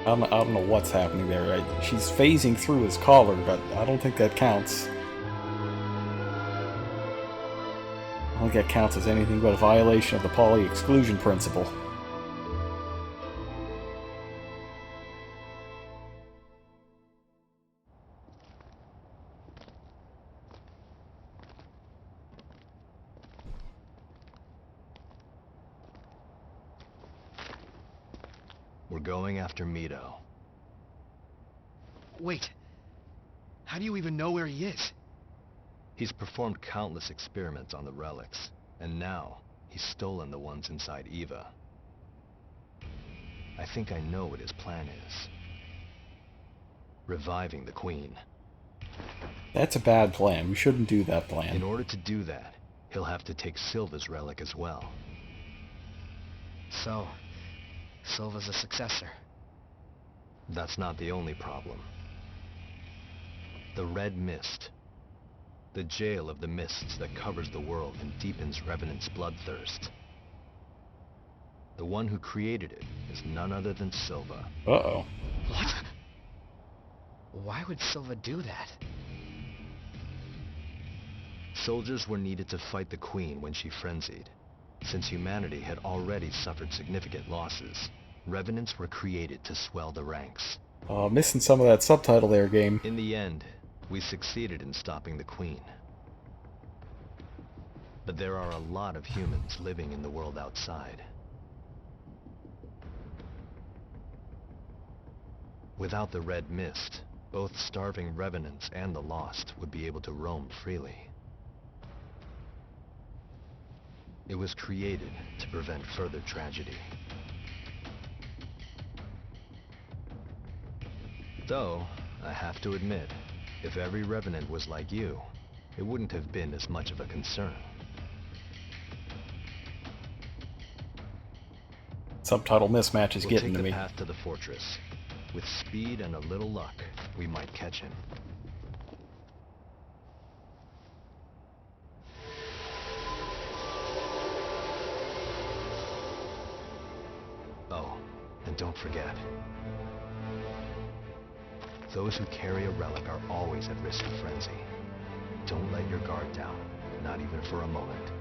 I don't know what's happening there. She's phasing through his collar, but I don't think that counts. I don't think that counts as anything but a violation of the Pauli exclusion principle. We're going after Mito. Wait. How do you even know where he is? He's performed countless experiments on the relics, and now he's stolen the ones inside Eva. I think I know what his plan is. Reviving the Queen. That's a bad plan. We shouldn't do that plan. In order to do that, he'll have to take Silva's relic as well. So, Silva's a successor. That's not the only problem. The Red Mist. The jail of the mists that covers the world and deepens Revenant's bloodthirst. The one who created it is none other than Silva. Uh-oh. What? Why would Silva do that? Soldiers were needed to fight the Queen when she frenzied. Since humanity had already suffered significant losses, Revenants were created to swell the ranks. Missing some of that subtitle there, game. In the end, we succeeded in stopping the Queen. But there are a lot of humans living in the world outside. Without the Red Mist, both starving Revenants and the Lost would be able to roam freely. It was created to prevent further tragedy. Though, I have to admit, if every Revenant was like you, it wouldn't have been as much of a concern. Subtitle mismatch is We'll getting take to the me. path to the fortress. With speed and a little luck, we might catch him. Oh, and don't forget. Those who carry a relic are always at risk of frenzy. Don't let your guard down, not even for a moment.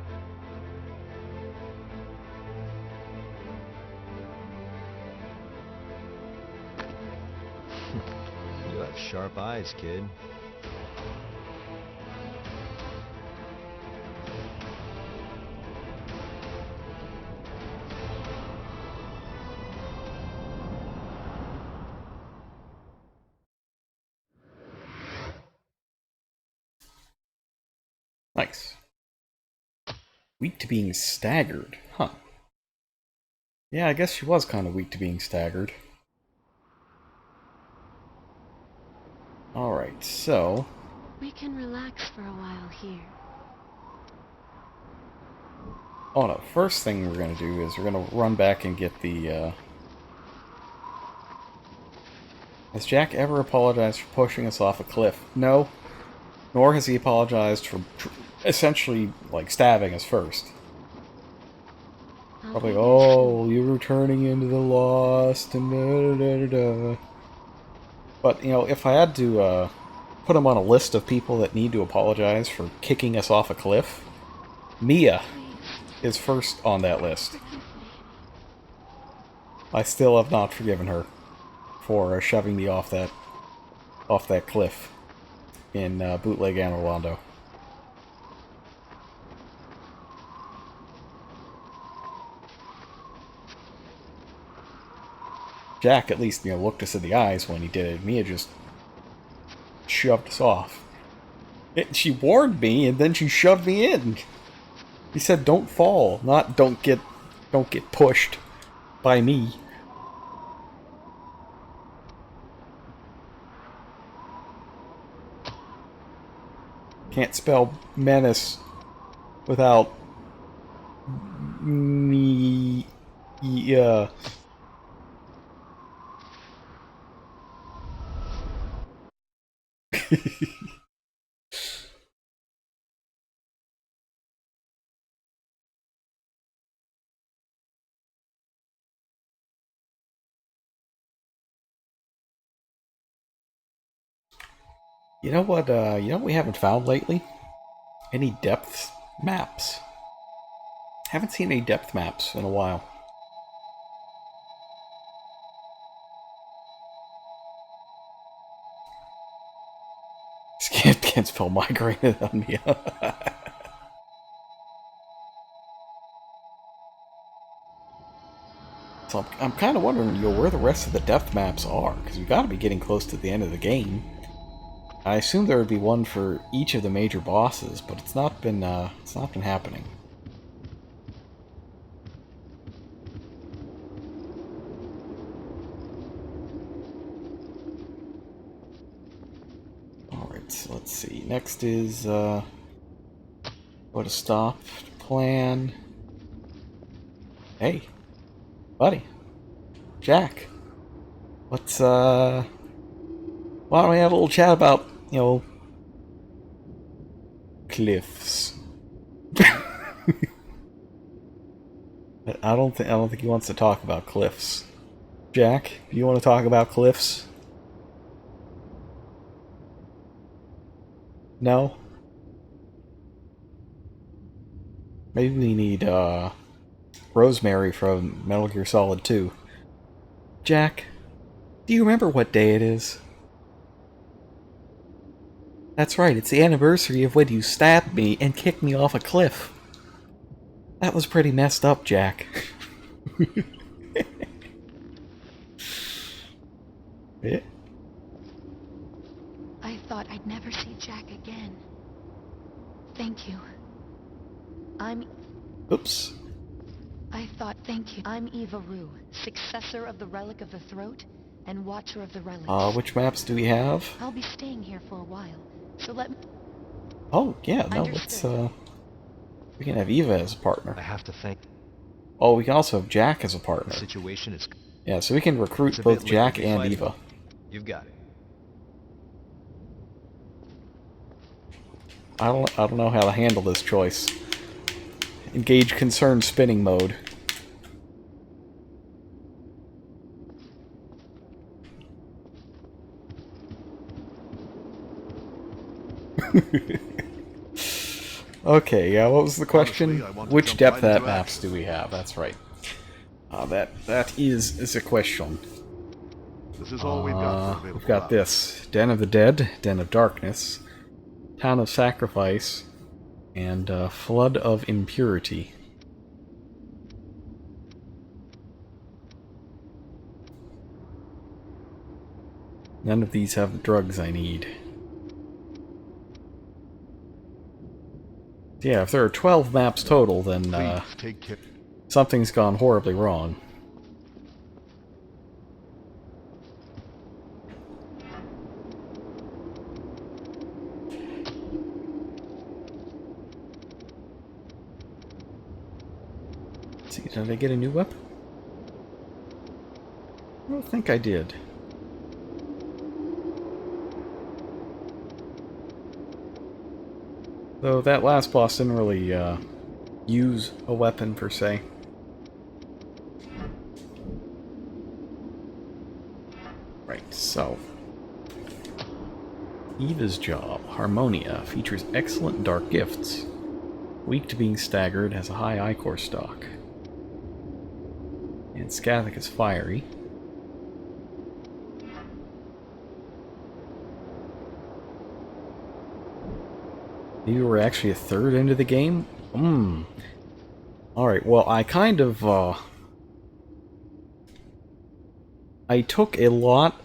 You have sharp eyes, kid. Nice. Weak to being staggered, huh? Yeah, I guess she was kind of weak to being staggered. Alright, so... We can relax for a while here. Oh no, first thing we're gonna do is we're gonna run back and get the, Has Jack ever apologized for pushing us off a cliff? No. Nor has he apologized for essentially, like, stabbing us first. Probably, oh, you're returning into the lost, and da-da-da-da-da. But, you know, if I had to, put him on a list of people that need to apologize for kicking us off a cliff, Mia is first on that list. I still have not forgiven her for shoving me off that cliff in Bootleg Anne Orlando. Jack at least, you know, looked us in the eyes when he did it. Mia just shoved us off. She warned me, and then she shoved me in. He said, "Don't fall," not don't get pushed by me. Can't spell menace without me. Yeah. You know what we haven't found lately? Any depth maps. Haven't seen any depth maps in a while. Can't spell migraine on me. So I'm kind of wondering, you know, where the rest of the depth maps are, because we've got to be getting close to the end of the game. I assume there would be one for each of the major bosses, but it's not been happening. Alright, so let's see. Next is what a stop plan. Hey, buddy. Jack. Let's why don't we have a little chat about, you know, cliffs? I don't think he wants to talk about cliffs. Jack, do you want to talk about cliffs? No? Maybe we need Rosemary from Metal Gear Solid 2. Jack, do you remember what day it is? That's right, it's the anniversary of when you stabbed me and kicked me off a cliff. That was pretty messed up, Jack. Yeah. I thought I'd never see Jack again. Thank you. Oops. Thank you. I'm Eva Rue, successor of the Relic of the Throat and Watcher of the Relics. Which maps do we have? I'll be staying here for a while, so let me... Oh, yeah, no, Understood. let's, we can have Eva as a partner. I have to thank... Oh, we can also have Jack as a partner. The situation is... Yeah, so we can recruit It's a both bit late Jack to be and fighting. Eva. You've got it. I don't know how to handle this choice. Engage concern spinning mode. Okay, yeah, what was the question? Honestly, I want to Which jump depth right at into maps action. do we have? That's right. That is a question. This is all we've got for available We've got routes. this. Den of the Dead, Den of Darkness, Town of Sacrifice, and Flood of Impurity. None of these have the drugs I need. Yeah, if there are 12 maps total, then Please take care. something's gone horribly wrong. Let's see, did I get a new weapon? I don't think I did. Though that last boss didn't really use a weapon per se. Right, so Eva's job, Harmonia, features excellent dark gifts. Weak to being staggered, has a high Ichor stock. And Skathic is fiery. Maybe we're actually a third into the game? Alright, well, I kind of, I took a lot,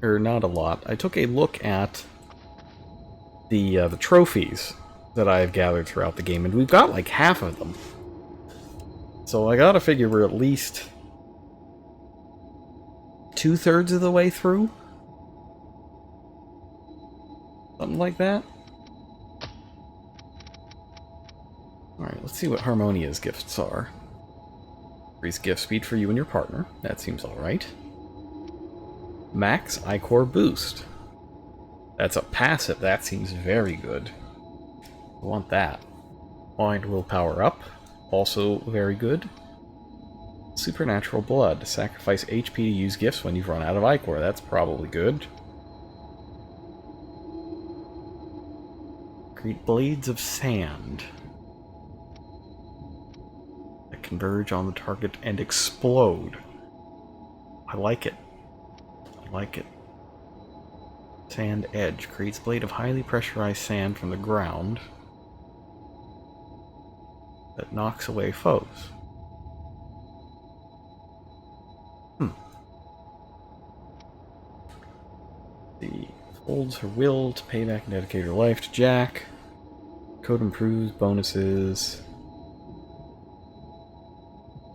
or not a lot, I took a look at the trophies that I've gathered throughout the game, and we've got like half of them. So I gotta figure we're at least 2/3 of the way through? Something like that? Alright, let's see what Harmonia's gifts are. Increase gift speed for you and your partner. That seems alright. Max Ichor boost. That's a passive. That seems very good. I want that. Mind willpower up. Also very good. Supernatural blood. Sacrifice HP to use gifts when you've run out of Ichor. That's probably good. Create blades of sand. Converge on the target and explode. I like it. I like it. Sand edge creates blade of highly pressurized sand from the ground that knocks away foes. The holds her will to pay back and dedicate her life to Jack. Code improves bonuses.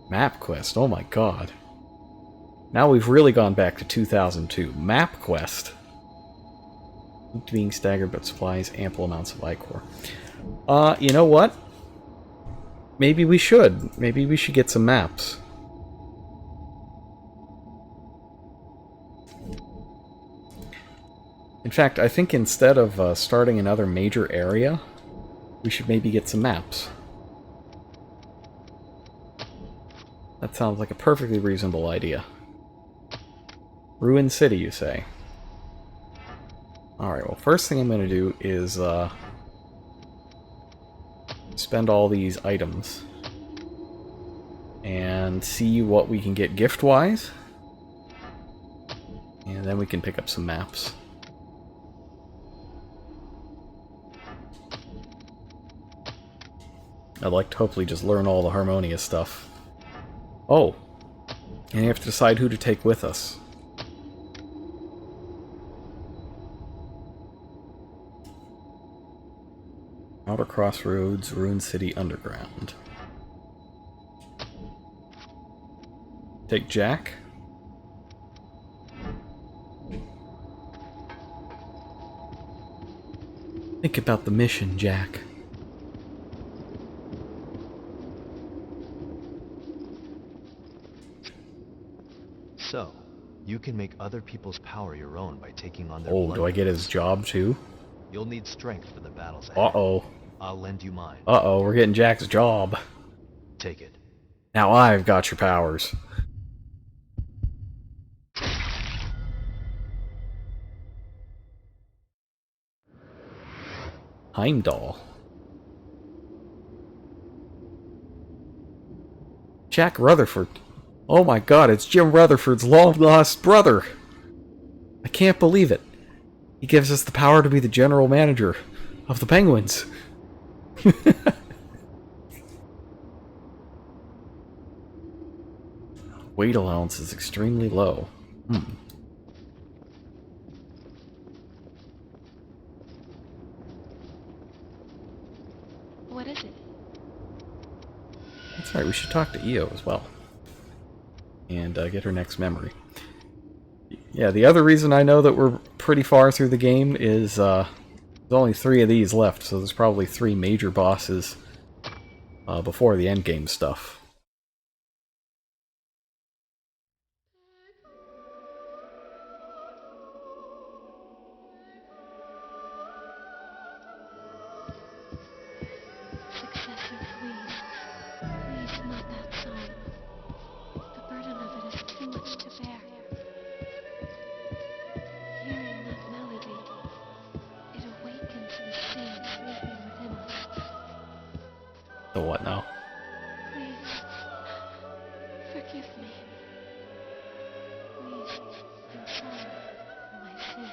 Map quest, oh my god. Now we've really gone back to 2002. Map quest. Being staggered but supplies ample amounts of Ichor. You know what? Maybe we should. Maybe we should get some maps. In fact, I think instead of starting another major area, we should maybe get some maps. That sounds like a perfectly reasonable idea. Ruin City, you say? Alright, well, first thing I'm going to do is spend all these items and see what we can get gift-wise. And then we can pick up some maps. I'd like to hopefully just learn all the Harmonia stuff. Oh, and you have to decide who to take with us. Outer Crossroads, Ruin City Underground. Take Jack. Think about the mission, Jack. So, you can make other people's power your own by taking on their Oh, blood do I get his gifts. job too? You'll need strength for the battles ahead. Uh-oh. I'll lend you mine. Uh-oh, we're getting Jack's job. Take it. Now I've got your powers. Heimdall. Jack Rutherford. Oh my god, it's Jim Rutherford's long-lost brother! I can't believe it. He gives us the power to be the general manager of the Penguins. Weight allowance is extremely low. What is it? That's right, we should talk to Io as well. And get her next memory. Yeah, the other reason I know that we're pretty far through the game is there's only 3 of these left, so there's probably 3 major bosses before the endgame stuff. Successor, please. Please, not that song. The burden of it is too much to bear. Hearing that melody, it awakens the sin sleeping within us. So what now? Please, forgive me. Please, I'm sorry for my sin.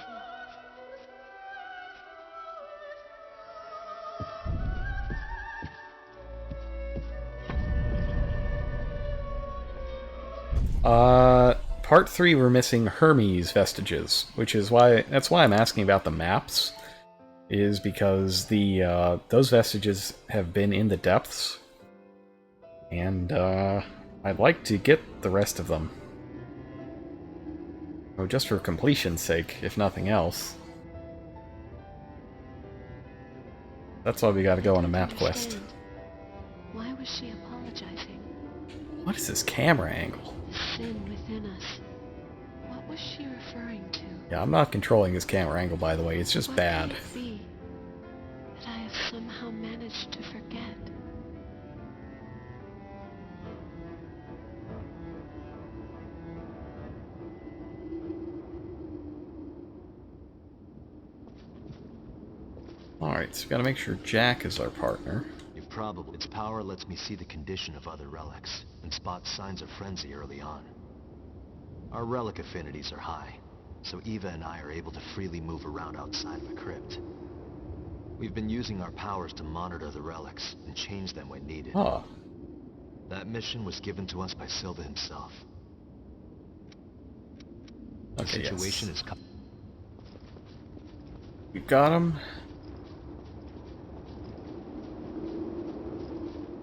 Part 3 we're missing Hermes vestiges, which is why I'm asking about the maps, is because the those vestiges have been in the depths, and I'd like to get the rest of them. Oh, just for completion's sake, if nothing else. That's why we gotta go on a map quest. Why was she apologizing? What is this camera angle? The sin within us. What was she referring to? Yeah, I'm not controlling this camera angle, by the way. It's just bad. What could it be that I have somehow managed to forget? Alright, so we gotta make sure Jack is our partner. Its power lets me see the condition of other relics, and spot signs of frenzy early on. Our relic affinities are high, so Eva and I are able to freely move around outside of a crypt. We've been using our powers to monitor the relics, and change them when needed. Huh. That mission was given to us by Silva himself. Okay, The situation is... You got him.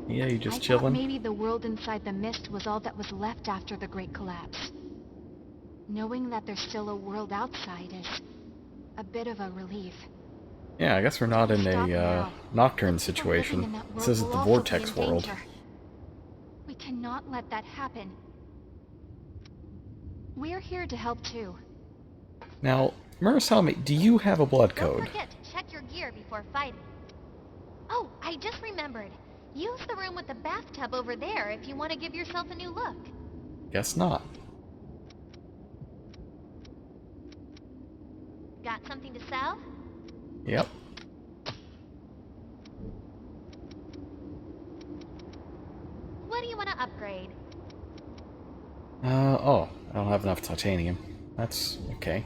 Yeah, you just I thought chilling? maybe the world inside the mist was all that was left after the Great Collapse. Knowing that there's still a world outside is a bit of a relief. Yeah, I guess we're not in Stop a now. Nocturne People living in situation. that This world isn't will the also be Vortex in world. danger. We cannot let that happen. We're here to help too. Now, Murasame, do you have a blood Don't code? forget to check your gear before fighting. Oh, I just remembered. Use the room with the bathtub over there if you want to give yourself a new look. Guess not. Got something to sell? Yep. What do you want to upgrade? Oh, I don't have enough titanium. That's okay.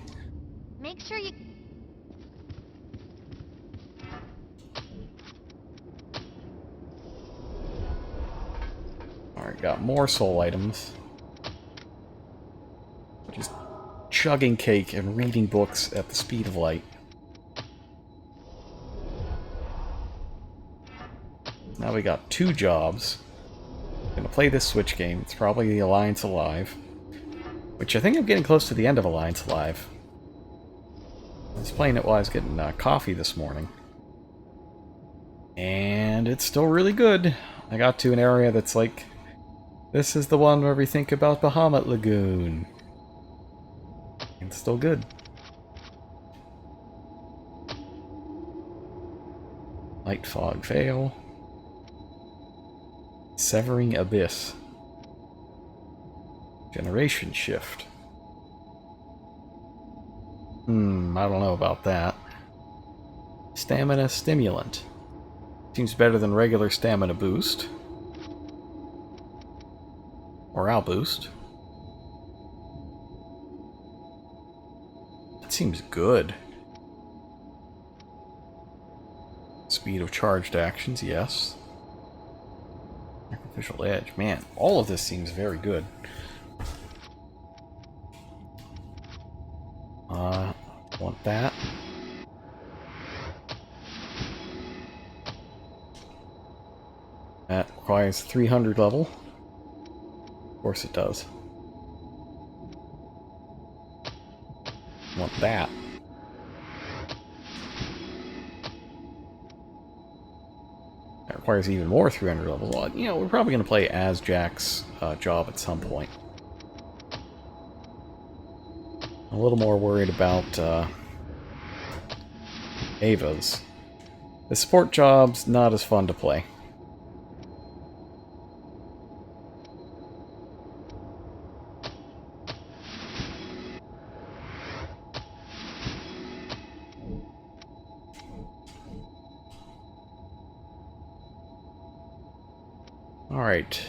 Make sure you... Alright, got more soul items. Just chugging cake and reading books at the speed of light. Now we got 2 jobs. Gonna play this Switch game. It's probably the Alliance Alive. Which I think I'm getting close to the end of Alliance Alive. I was playing it while I was getting coffee this morning. And it's still really good. I got to an area that's like... This is the one where we think about Bahamut Lagoon. It's still good. Light Fog Veil. Severing Abyss. Generation Shift. I don't know about that. Stamina stimulant. Seems better than regular stamina boost. Morale boost. That seems good. Speed of charged actions, yes. Sacrificial edge. Man, all of this seems very good. Want that. That requires 300 level. Of course it does. Want that. That requires even more 300 levels. Well, you know, we're probably going to play as Jack's job at some point. A little more worried about Ava's. The support job's not as fun to play. Alright.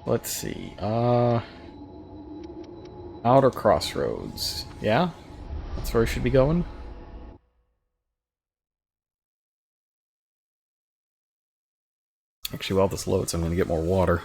Let's see. Outer Crossroads. Yeah? That's where we should be going? Actually, while this loads, I'm going to get more water.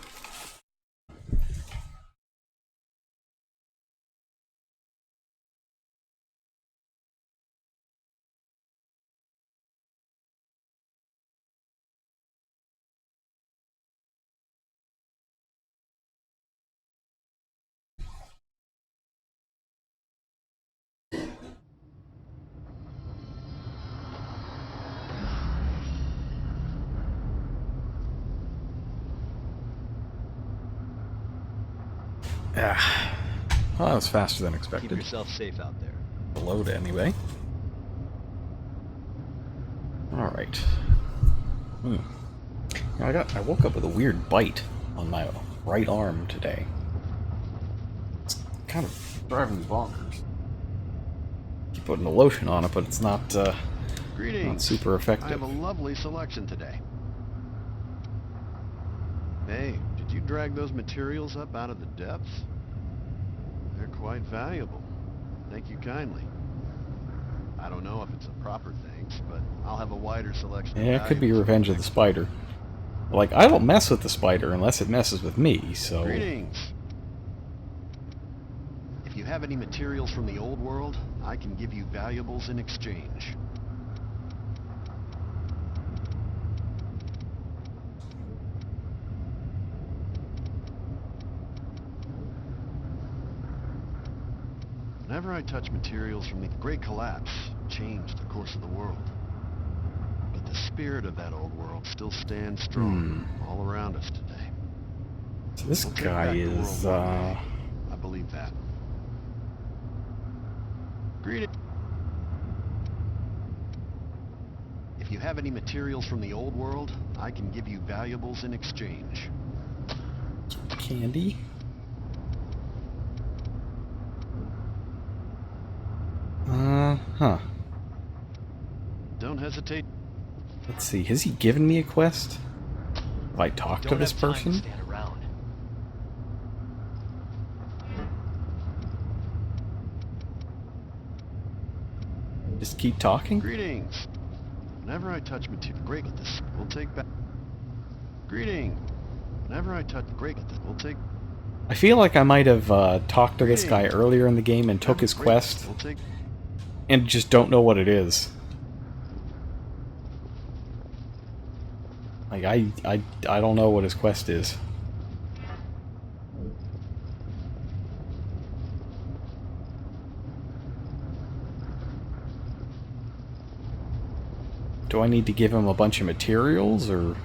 Ah. Well, that was faster than expected. Keep yourself safe out there. Load anyway. Alright. I woke up with a weird bite on my right arm today. It's kind of driving me bonkers. Keep putting the lotion on it, but it's not super effective. I have a lovely selection today. Hey, did you drag those materials up out of the depths? They're quite valuable. Thank you kindly. I don't know if it's a proper thanks, but I'll have a wider selection. Yeah, it could be Revenge of the Spider. Like, I don't mess with the spider unless it messes with me, so... Greetings! If you have any materials from the old world, I can give you valuables in exchange. Whenever I touch materials from the Great Collapse, changed the course of the world. But the spirit of that old world still stands strong all around us today. So this We'll take guy back the is, world one day. I believe that. Greetings. If you have any materials from the old world, I can give you valuables in exchange. Candy? Huh. Don't hesitate. Let's see, has he given me a quest? Have I talked to this person? Stand around. Just keep talking? Greetings. Whenever I touch material, great with this. We'll take back. Greeting. Whenever I touch, great with this. We'll take. I feel like I might have talked to this guy earlier in the game and took his quest, We'll take. and just don't know what it is. Like, I don't know what his quest is. Do I need to give him a bunch of materials, or...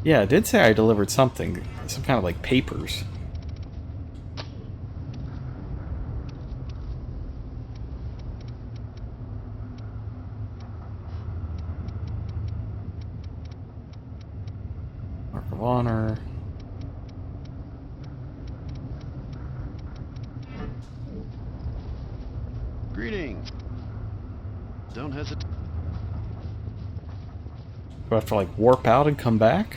Yeah, it did say I delivered something. Some kind of, like, papers. Mark of Honor. Greetings. Don't hesitate. Do I have to, like, warp out and come back?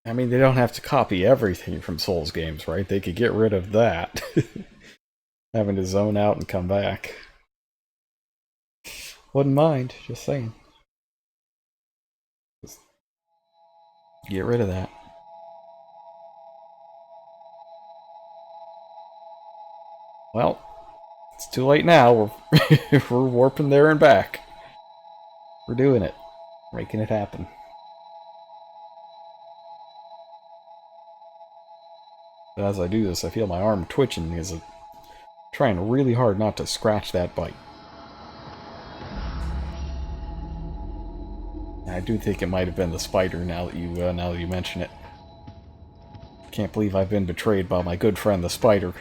I mean, they don't have to copy everything from Souls games, right? They could get rid of that. Having to zone out and come back. Wouldn't mind, just saying. Just get rid of that. Well, it's too late now. We're warping there and back. We're doing it. Making it happen. But as I do this, I feel my arm twitching because I'm trying really hard not to scratch that bite. And I do think it might have been the spider now that you mention it. Can't believe I've been betrayed by my good friend the spider.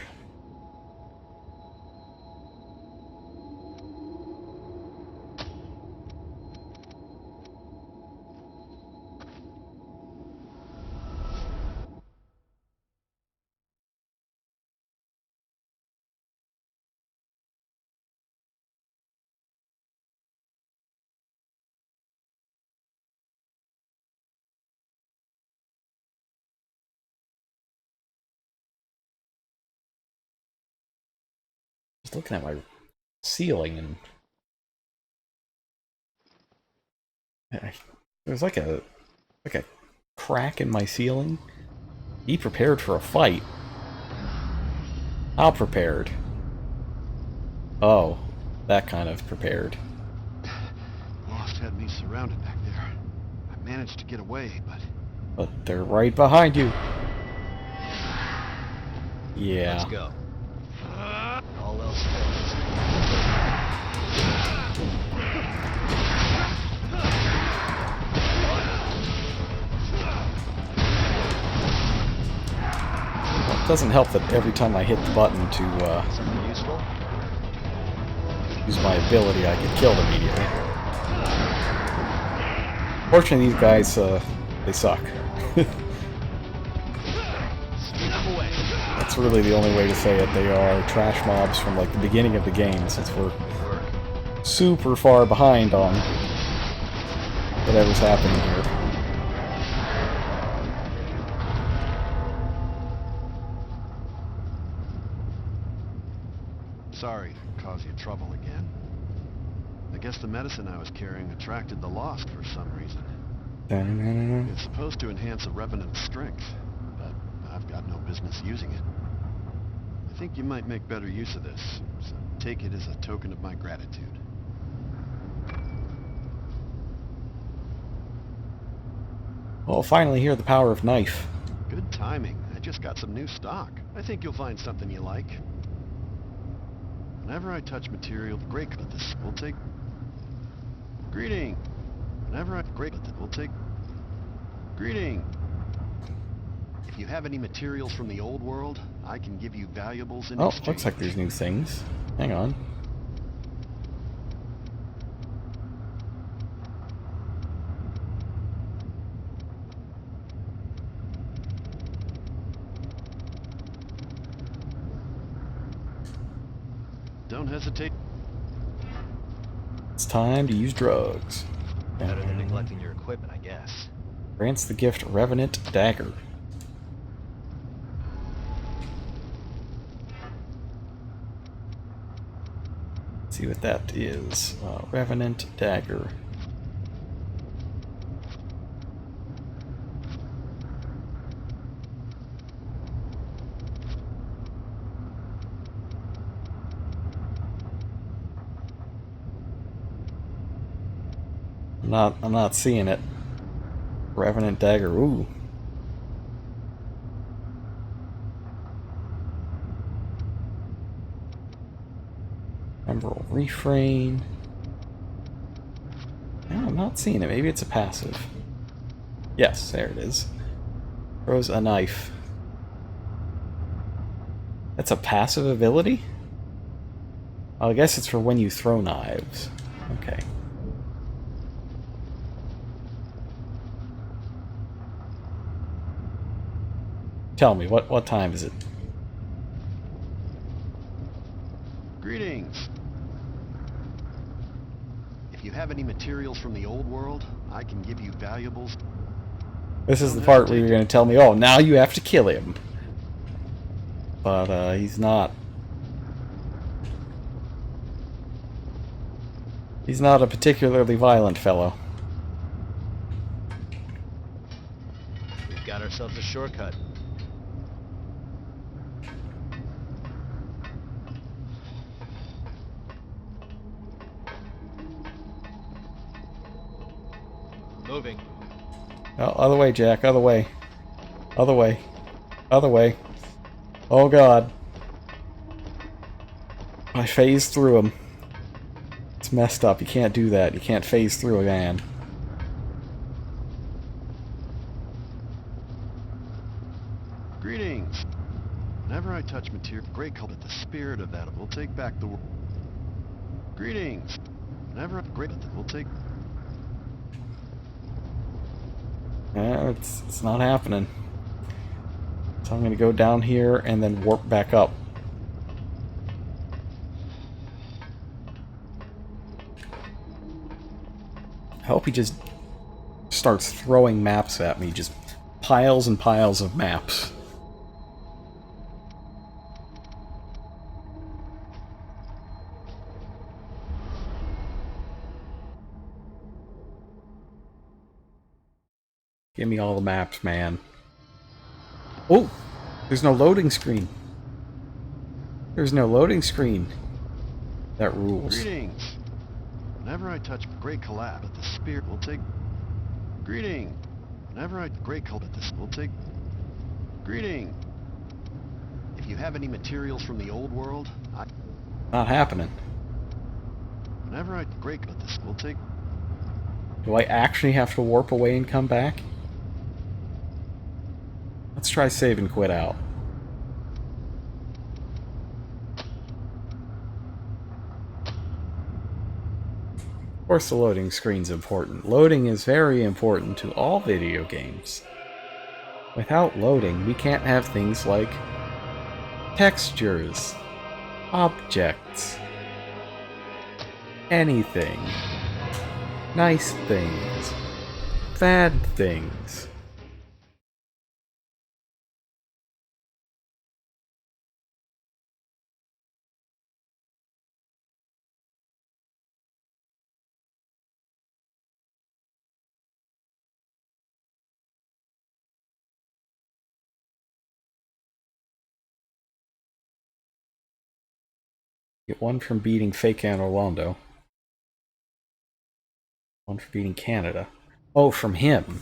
Just looking at my ceiling and there's like a crack in my ceiling. Be prepared for a fight. How prepared? Oh, that kind of prepared. Lost had me surrounded back there. I managed to get away, But they're right behind you. Yeah. Let's go. All else fails. Well, it doesn't help that every time I hit the button to Something useful? use my ability, I get killed immediately. Fortunately, these guys, they suck. That's really the only way to say it. They are trash mobs from like the beginning of the game, since we're super far behind on whatever's happening here. sorry to cause you trouble again. I guess the medicine I was carrying attracted the Lost for some reason. It's supposed to enhance a Revenant's strength, but I've got no business using it. I think you might make better use of this, so take it as a token of my gratitude. Well, finally hear the power of knife. Good timing. I just got some new stock. I think you'll find something you like. Whenever I touch material, great, but this will take... Greeting! Whenever I... Great, but we'll take... Greeting! If you have any materials from the old world, I can give you valuables in exchange. Looks like there's new things. Hang on. Don't hesitate. It's time to use drugs. Better than neglecting your equipment, I guess. Grants the gift Revenant Dagger. Let's see what that is. Revenant Dagger. I'm not seeing it. Revenant Dagger, ooh. Emerald Refrain. No, I'm not seeing it. Maybe it's a passive. Yes, there it is. Throws a knife. That's a passive ability? Oh, I guess it's for when you throw knives. Okay. Tell me, what time is it? Greetings. If you have any materials from the old world, I can give you valuables. This is the part where you're going to tell me, oh, now you have to kill him. But, he's not. He's not a particularly violent fellow. We've got ourselves a shortcut. Moving. Oh, other way, Jack. Other way. Other way. Other way. Oh, God. I phased through him. It's messed up. You can't do that. You can't phase through a man. Greetings. Whenever I touch material, great color, the spirit of that will take back the world. Greetings. Whenever great, we'll take. Yeah, it's not happening. So I'm going to go down here and then warp back up. I hope he just starts throwing maps at me. Just piles and piles of maps. Give me all the maps, man. Oh! There's no loading screen. There's no loading screen. That rules. Greetings. Whenever I touch great collapse, the spirit will take. Greeting. Whenever I great collapse, this will take. Greeting. If you have any materials from the old world, I. Not happening. Whenever I great collapse, this will take. Do I actually have to warp away and come back? Let's try save and quit out. Of course the loading screen's important. Loading is very important to all video games. Without loading, we can't have things like textures, objects, anything, nice things, bad things. Get one from beating Fake Anne Orlando. One for beating Canada. Oh, from him.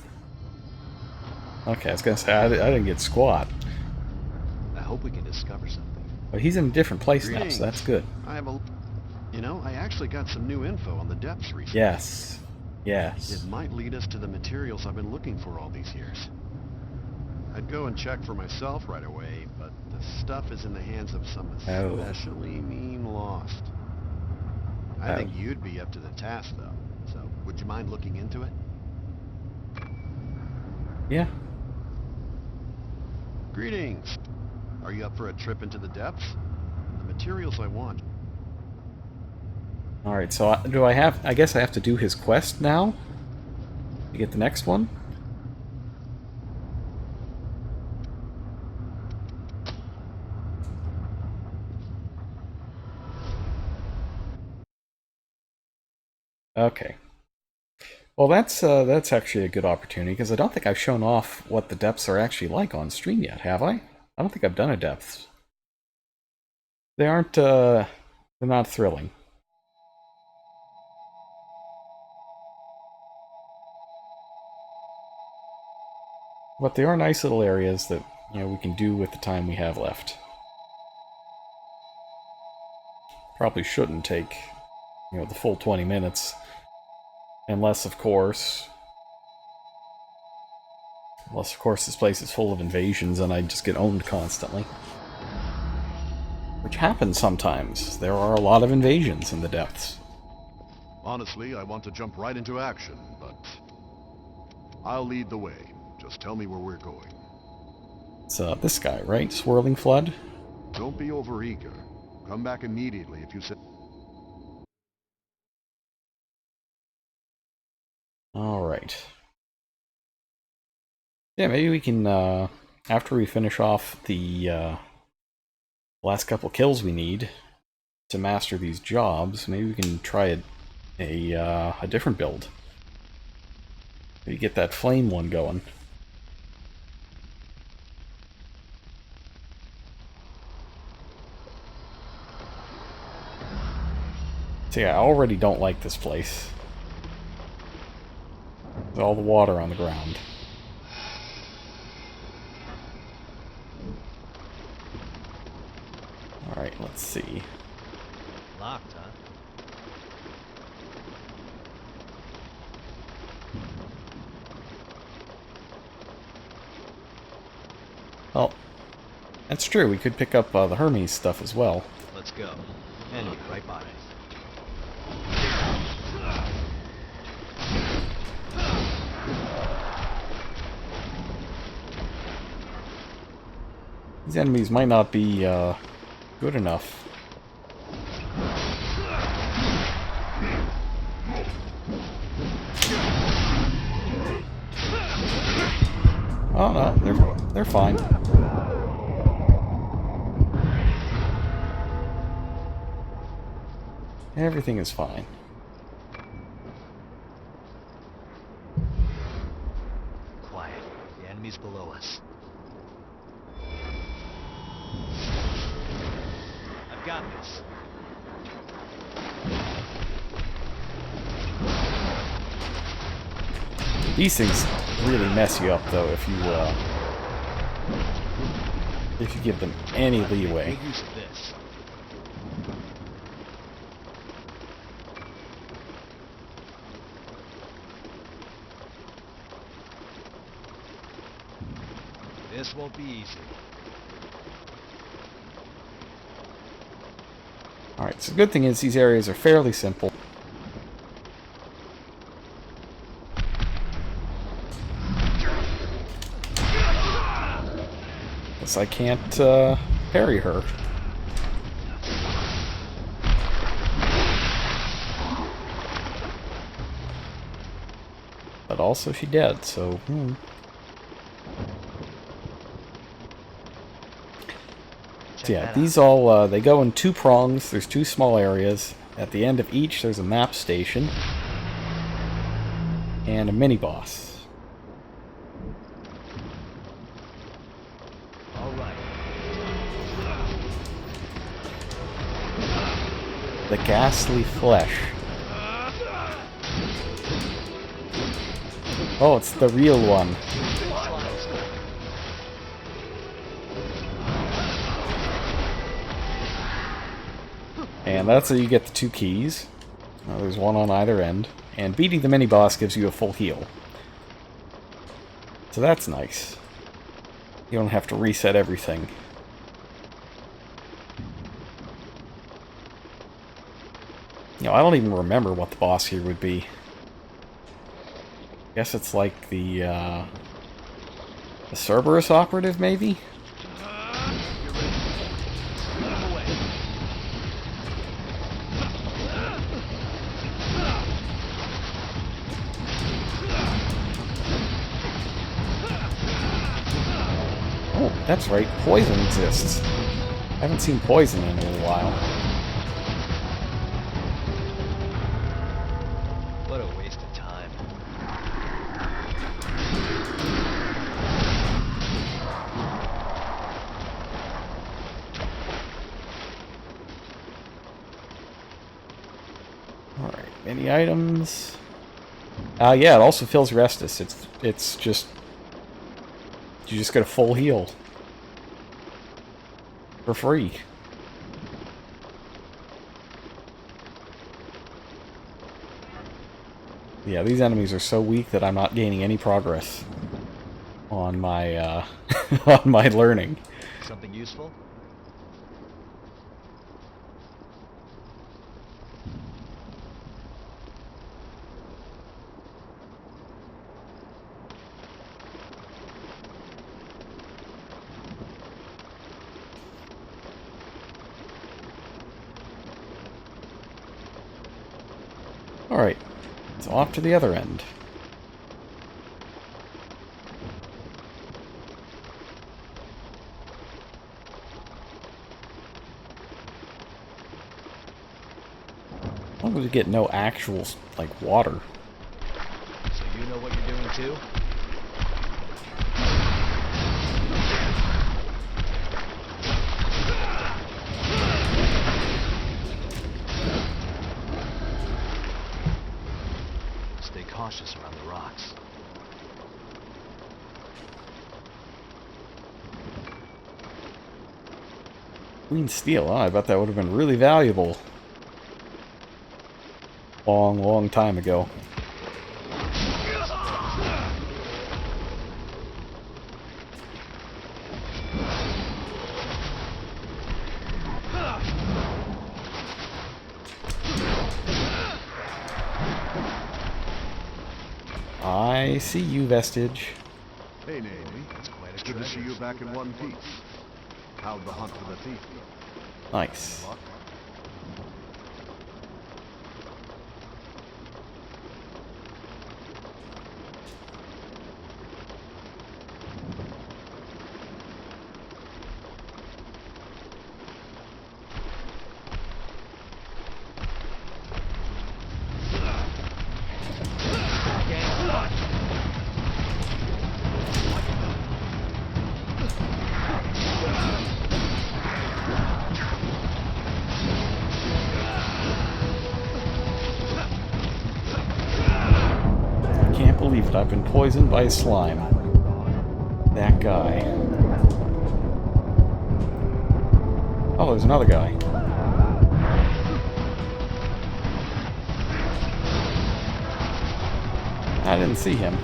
Okay, I was gonna say, I didn't get squat. I hope we can discover something. But he's in a different place now, so that's good. I have a. You know, I actually got some new info on the depths recently. Yes. Yes. It might lead us to the materials I've been looking for all these years. I'd go and check for myself right away, but the stuff is in the hands of some especially mean lost. I think you'd be up to the task, though. So, would you mind looking into it? Yeah. Greetings. Are you up for a trip into the depths? The materials I want. Alright, so do I have... I guess I have to do his quest now? To get the next one? Okay. Well, that's actually a good opportunity, because I don't think I've shown off what the depths are actually like on stream yet, have I? I don't think I've done a depths. They aren't, they're not thrilling. But they are nice little areas that, you know, we can do with the time we have left. Probably shouldn't take, you know, the full 20 minutes. Unless, of course, this place is full of invasions and I just get owned constantly. Which happens sometimes. There are a lot of invasions in the depths. Honestly, I want to jump right into action, but I'll lead the way. Just tell me where we're going. It's this guy, right? Swirling Flood? Don't be overeager. Come back immediately if you say... Alright. Yeah, maybe we can, after we finish off the last couple kills we need to master these jobs, maybe we can try a different build. Maybe get that flame one going. See, I already don't like this place. There's all the water on the ground. Alright, let's see. Locked, huh? Well, that's true. We could pick up the Hermes stuff as well. Let's go. Enemy right by us. These enemies might not be good enough. Oh no, they're fine. Everything is fine. Quiet. The enemy's below us. I've got this. These things really mess you up, though, if you give them any leeway. Make use of this. This won't be easy. Alright, so the good thing is these areas are fairly simple. Guess I can't parry her. But also she dead, so So yeah, these all, they go in two prongs. There's two small areas. At the end of each, there's a map station. And a mini-boss. Alright. The Ghastly Flesh. Oh, it's the real one. And that's how you get the two keys. There's one on either end. And beating the mini-boss gives you a full heal. So that's nice. You don't have to reset everything. You know, I don't even remember what the boss here would be. I guess it's like the Cerberus operative, maybe? Oh, that's right, poison exists. I haven't seen poison in a little while. What a waste of time. Alright, any items? Yeah, it also fills Restus. It's just... You just get a full heal. For free. Yeah, these enemies are so weak that I'm not gaining any progress on my on my learning. Something useful? Alright, so off to the other end. As long as we get no actual, like, water. So you know what you're doing too? Stay cautious around the rocks. Green steel, huh? I bet that would have been really valuable. Long, long time ago. I see you, Vestige. Hey, Naomi. That's quite a It's good to see you back in one piece. How'd the hunt for the thief go? Nice. Luck? Can't believe it. I've been poisoned by slime. That guy. Oh, there's another guy. I didn't see him.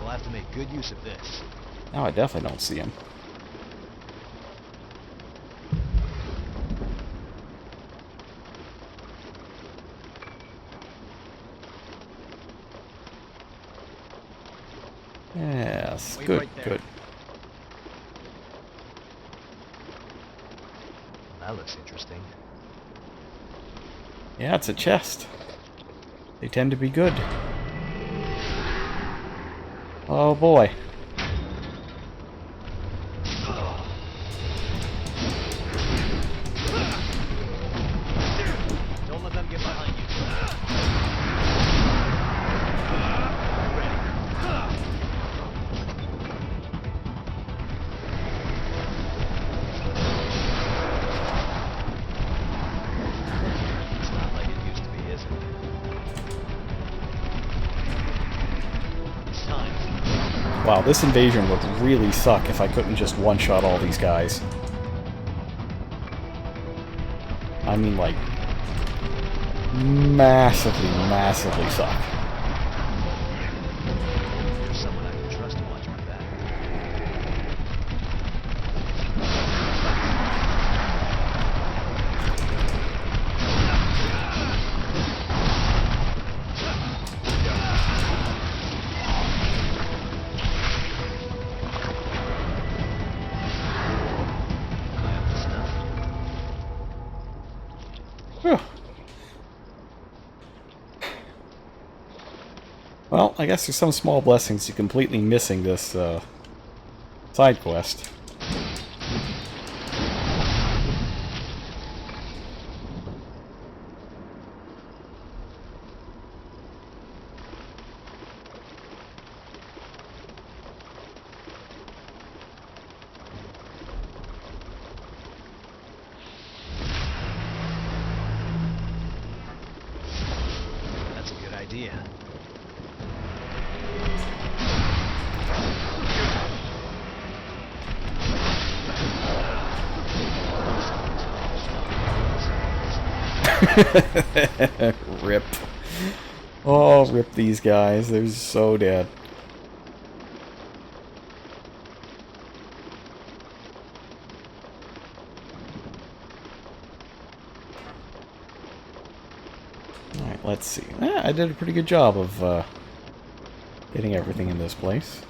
We'll have to make good use of this. Now I definitely don't see him. Yes, Wait good, right there. good. That looks interesting. Yeah, it's a chest. They tend to be good. Oh boy. Don't let them get behind you. It's not like it used to be, is it? It's time. Wow, this invasion would really suck if I couldn't just one-shot all these guys. I mean, like, massively, massively suck. There's someone I can trust to watch my back. Am I up to snuff? Whew. Well, I guess there's some small blessings to completely missing this side quest. That's a good idea. Rip. Oh, rip these guys. They're so dead. Alright, let's see. I did a pretty good job of getting everything in this place.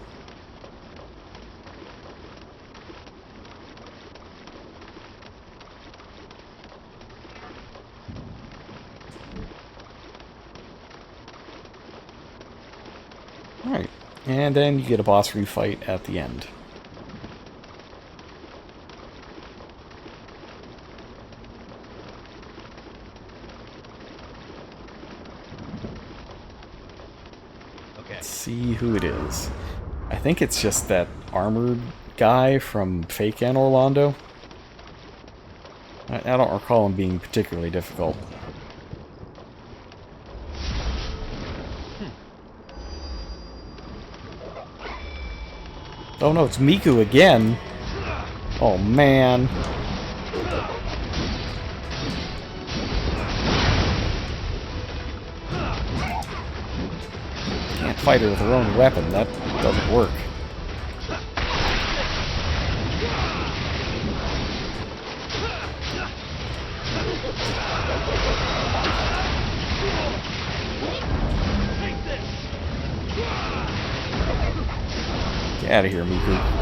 Alright, and then you get a boss refight at the end. Let's see who it is. I think it's just that armored guy from Fake Anne Orlando. I don't recall him being particularly difficult. Oh no, it's Miku again! Oh man. Can't fight her with her own weapon, that doesn't work. Get out of here, Miku.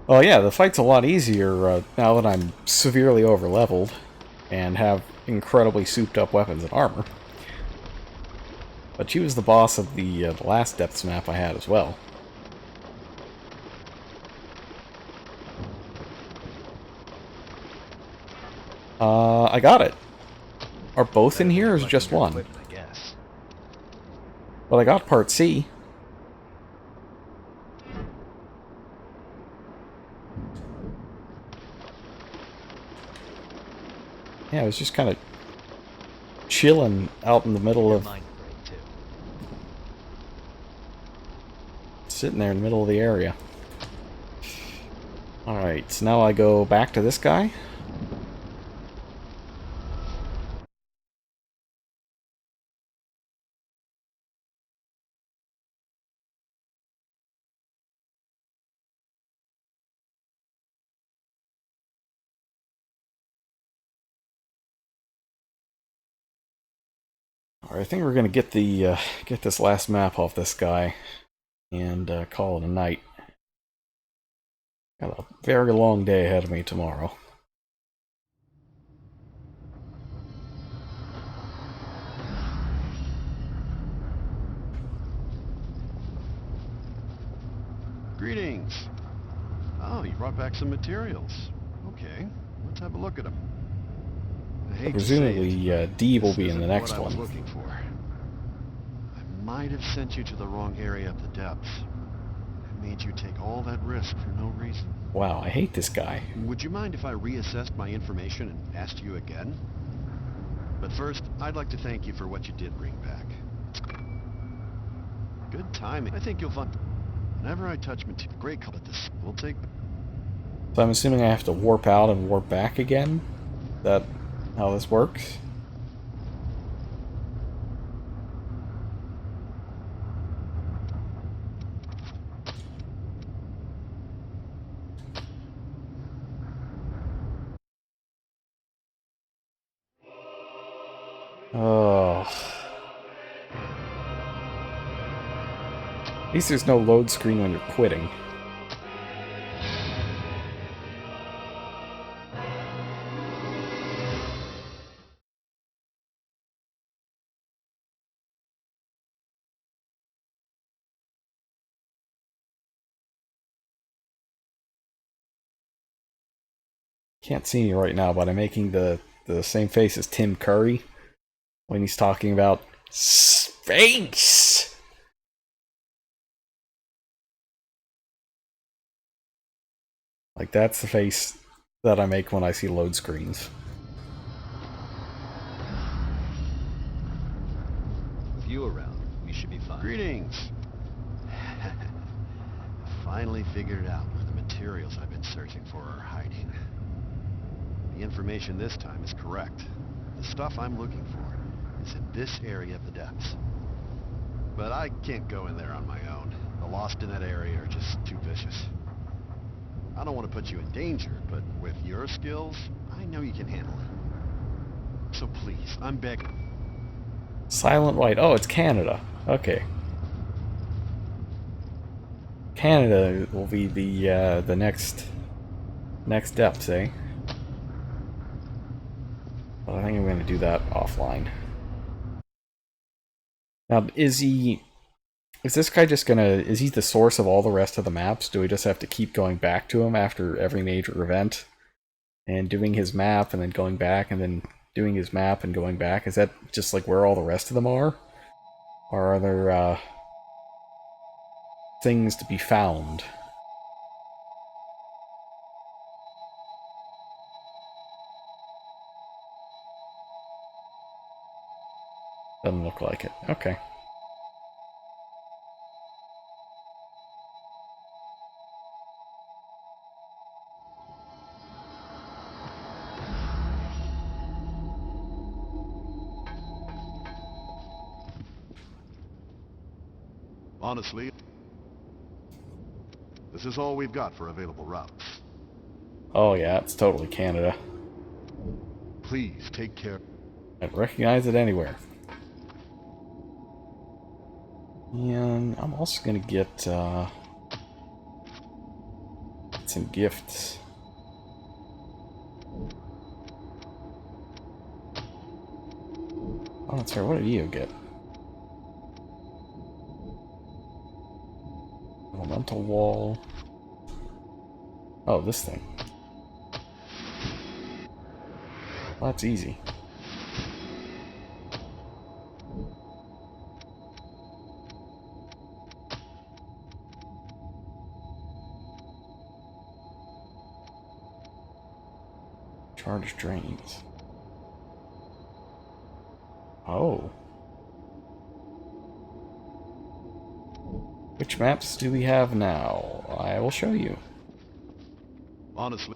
Oh yeah, the fight's a lot easier now that I'm severely overleveled and have incredibly souped up weapons and armor. But she was the boss of the last Depths map I had as well. I got it. Are both in here or is it just one? Well, I got part C. Yeah, I was just kind of chilling out in the middle of... Sitting there in the middle of the area. Alright, so now I go back to this guy. Alright, I think we're gonna get the get this last map off this guy and call it a night. Got a very long day ahead of me tomorrow. Greetings. Oh, you brought back some materials. Okay, let's have a look at them. Presumably, D will be in the next what one. I was looking for. I might have sent you to the wrong area of the depths. I made you take all that risk for no reason. Wow, I hate this guy. Would you mind if I reassessed my information and asked you again? But first, I'd like to thank you for what you did bring back. Good timing. I think you'll find... Whenever I touch material, great color this will take... So I'm assuming I have to warp out and warp back again? Is that how this works? Oh. At least there's no load screen when you're quitting. Can't see me right now, but I'm making the same face as Tim Curry when he's talking about space. Like, that's the face that I make when I see load screens. With you around, we should be fine. Greetings. Finally figured out where the materials I've been searching for are hiding. The information this time is correct. The stuff I'm looking for is in this area of the depths. but I can't go in there on my own. The Lost in that area are just too vicious. I don't want to put you in danger, but with your skills, I know you can handle it. So please, I'm begging. Silent White. Oh, it's Canada. Okay. Canada will be the next steps, eh? Well, I think I'm going to do that offline. Now, is this guy just is he the source of all the rest of the maps? Do we just have to keep going back to him after every major event? And doing his map, and then going back, and then doing his map, and going back? Is that just like where all the rest of them are? Or are there, things to be found? Doesn't look like it. Okay. Honestly, this is all we've got for available routes. Oh yeah, it's totally Canada. Please take care. I'd recognize it anywhere. And I'm also gonna get some gifts. Oh, that's right. What did you get? Elemental wall. Oh, this thing. Well, that's easy. Charge drains. Oh. Which maps do we have now? I will show you. Honestly,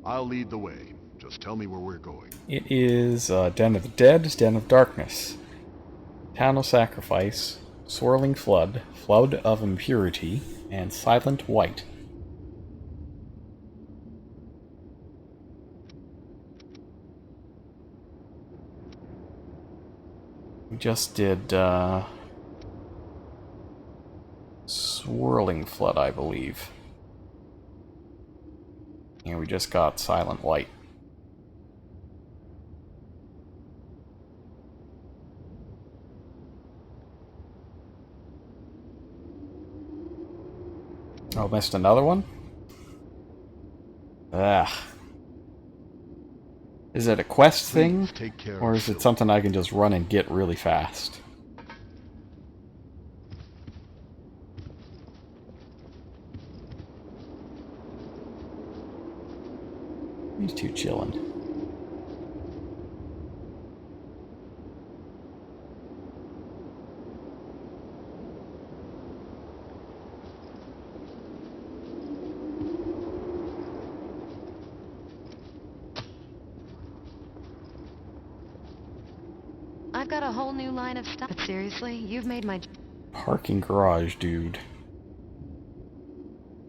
I'll lead the way. Just tell me where we're going. It is Den of the Dead, Den of Darkness, Town of Sacrifice, Swirling Flood, Flood of Impurity, and Silent White. We just did Swirling Flood, I believe. And we just got Silent White. Oh, missed another one? Ah. Is it a quest thing? Or is it something I can just run and get really fast? These two chilling. I've got a whole new line of stuff. But seriously, you've made my... Parking garage dude.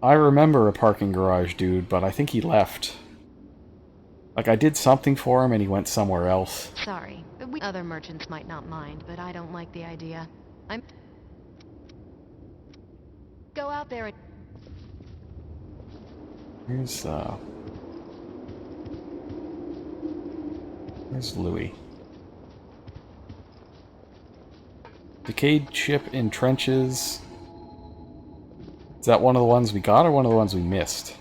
I remember a parking garage dude, but I think he left. Like, I did something for him and he went somewhere else. Sorry, other merchants might not mind, but I don't like the idea. Go out there and... Where's Louis? Decayed ship in trenches. Is that one of the ones we got or one of the ones we missed?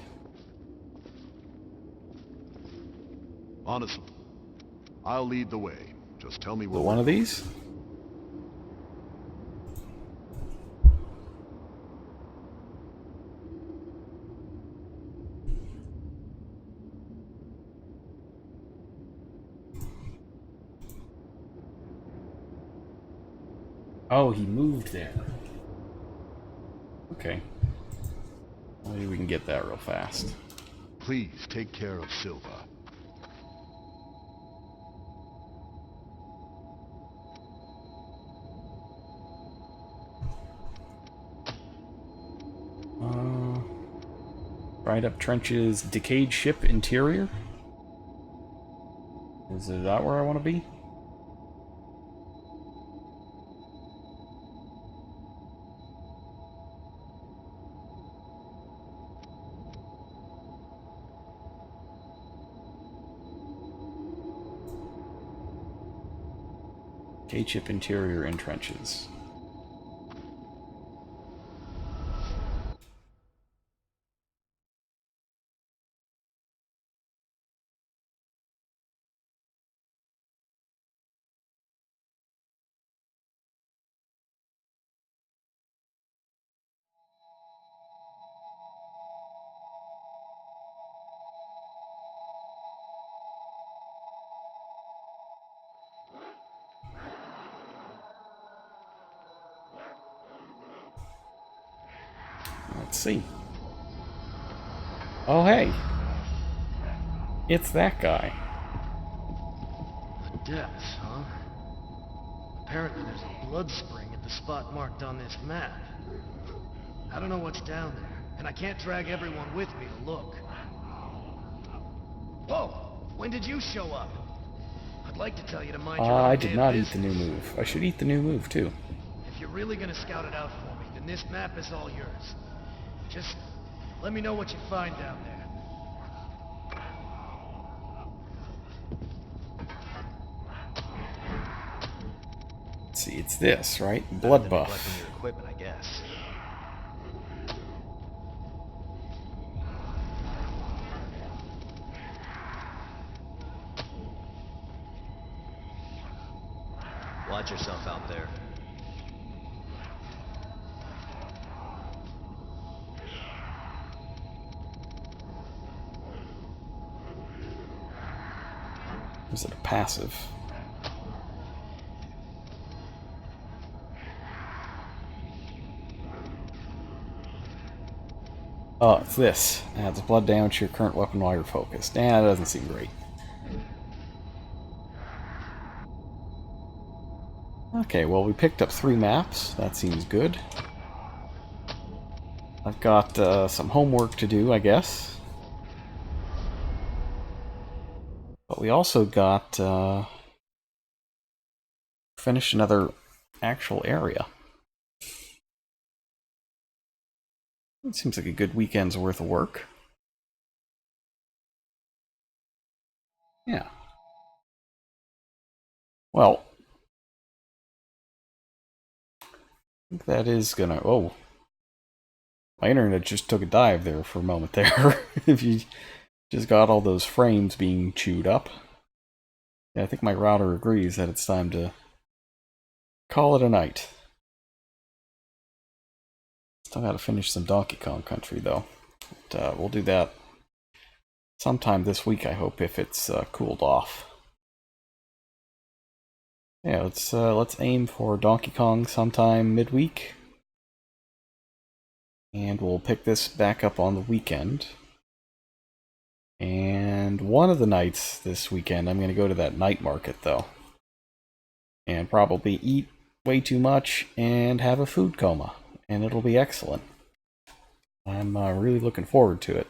Honestly, I'll lead the way. Just tell me where. One of these? Oh, he moved there. Okay. Maybe we can get that real fast. Please take care of Silva. Dried up trenches, decayed ship interior? Is that where I want to be? Decayed ship interior and trenches. Let's see. Oh, hey. It's that guy. The depths, huh? Apparently there's a blood spring at the spot marked on this map. I don't know what's down there, and I can't drag everyone with me to look. Whoa! When did you show up? I'd like to tell you to mind your own I did not eat business. the new move. I should eat the new move, too. If you're really gonna scout it out for me, then this map is all yours. Just let me know what you find down there. Let's see, it's this, right? Blood buff. Neglecting your equipment, I guess. Watch yourself out there. Is it a passive? Oh, it's this. Adds blood damage to your current weapon while you're focused. Nah, that doesn't seem great. Okay, well, we picked up 3 maps. That seems good. I've got some homework to do, I guess. But we also got finished another actual area. It seems like a good weekend's worth of work. Yeah. Well, I think that is gonna... Oh. My internet just took a dive there for a moment there. If you just got all those frames being chewed up. Yeah, I think my router agrees that it's time to call it a night. Still gotta finish some Donkey Kong Country, though. But, we'll do that sometime this week, I hope, if it's cooled off. Yeah, let's aim for Donkey Kong sometime midweek. And we'll pick this back up on the weekend. And one of the nights this weekend, I'm going to go to that night market, though. And probably eat way too much and have a food coma. And it'll be excellent. I'm really looking forward to it.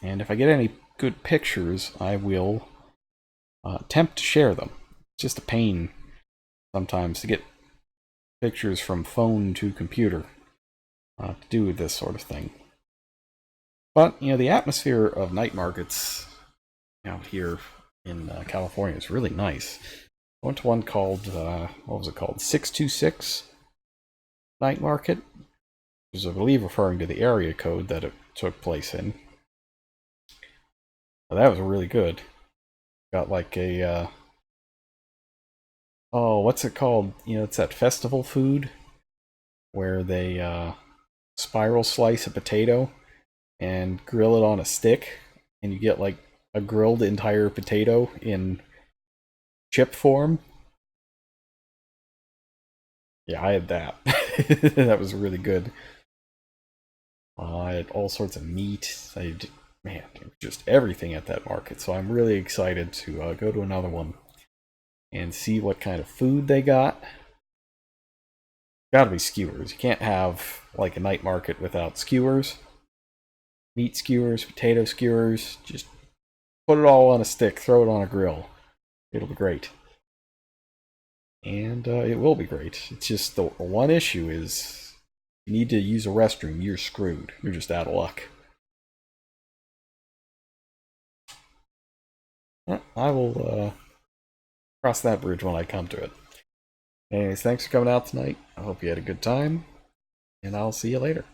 And if I get any good pictures, I will attempt to share them. It's just a pain sometimes to get pictures from phone to computer to do this sort of thing. But, you know, the atmosphere of night markets out here in California is really nice. I went to one called, what was it called? 626 Night Market, which is, I believe, referring to the area code that it took place in. Well, that was really good. Got like a, oh, what's it called? You know, it's that festival food where they spiral slice a potato and grill it on a stick, and you get like a grilled entire potato in chip form. Yeah, I had that. That was really good. I had all sorts of meat. Man, just everything at that market. So I'm really excited to go to another one and see what kind of food they got. Gotta be skewers. You can't have like a night market without skewers. meat skewers, potato skewers. Just put it all on a stick, throw it on a grill. It'll be great. And it will be great. It's just the one issue is you need to use a restroom, you're screwed. You're just out of luck. I will cross that bridge when I come to it. Anyways, thanks for coming out tonight. I hope you had a good time, and I'll see you later.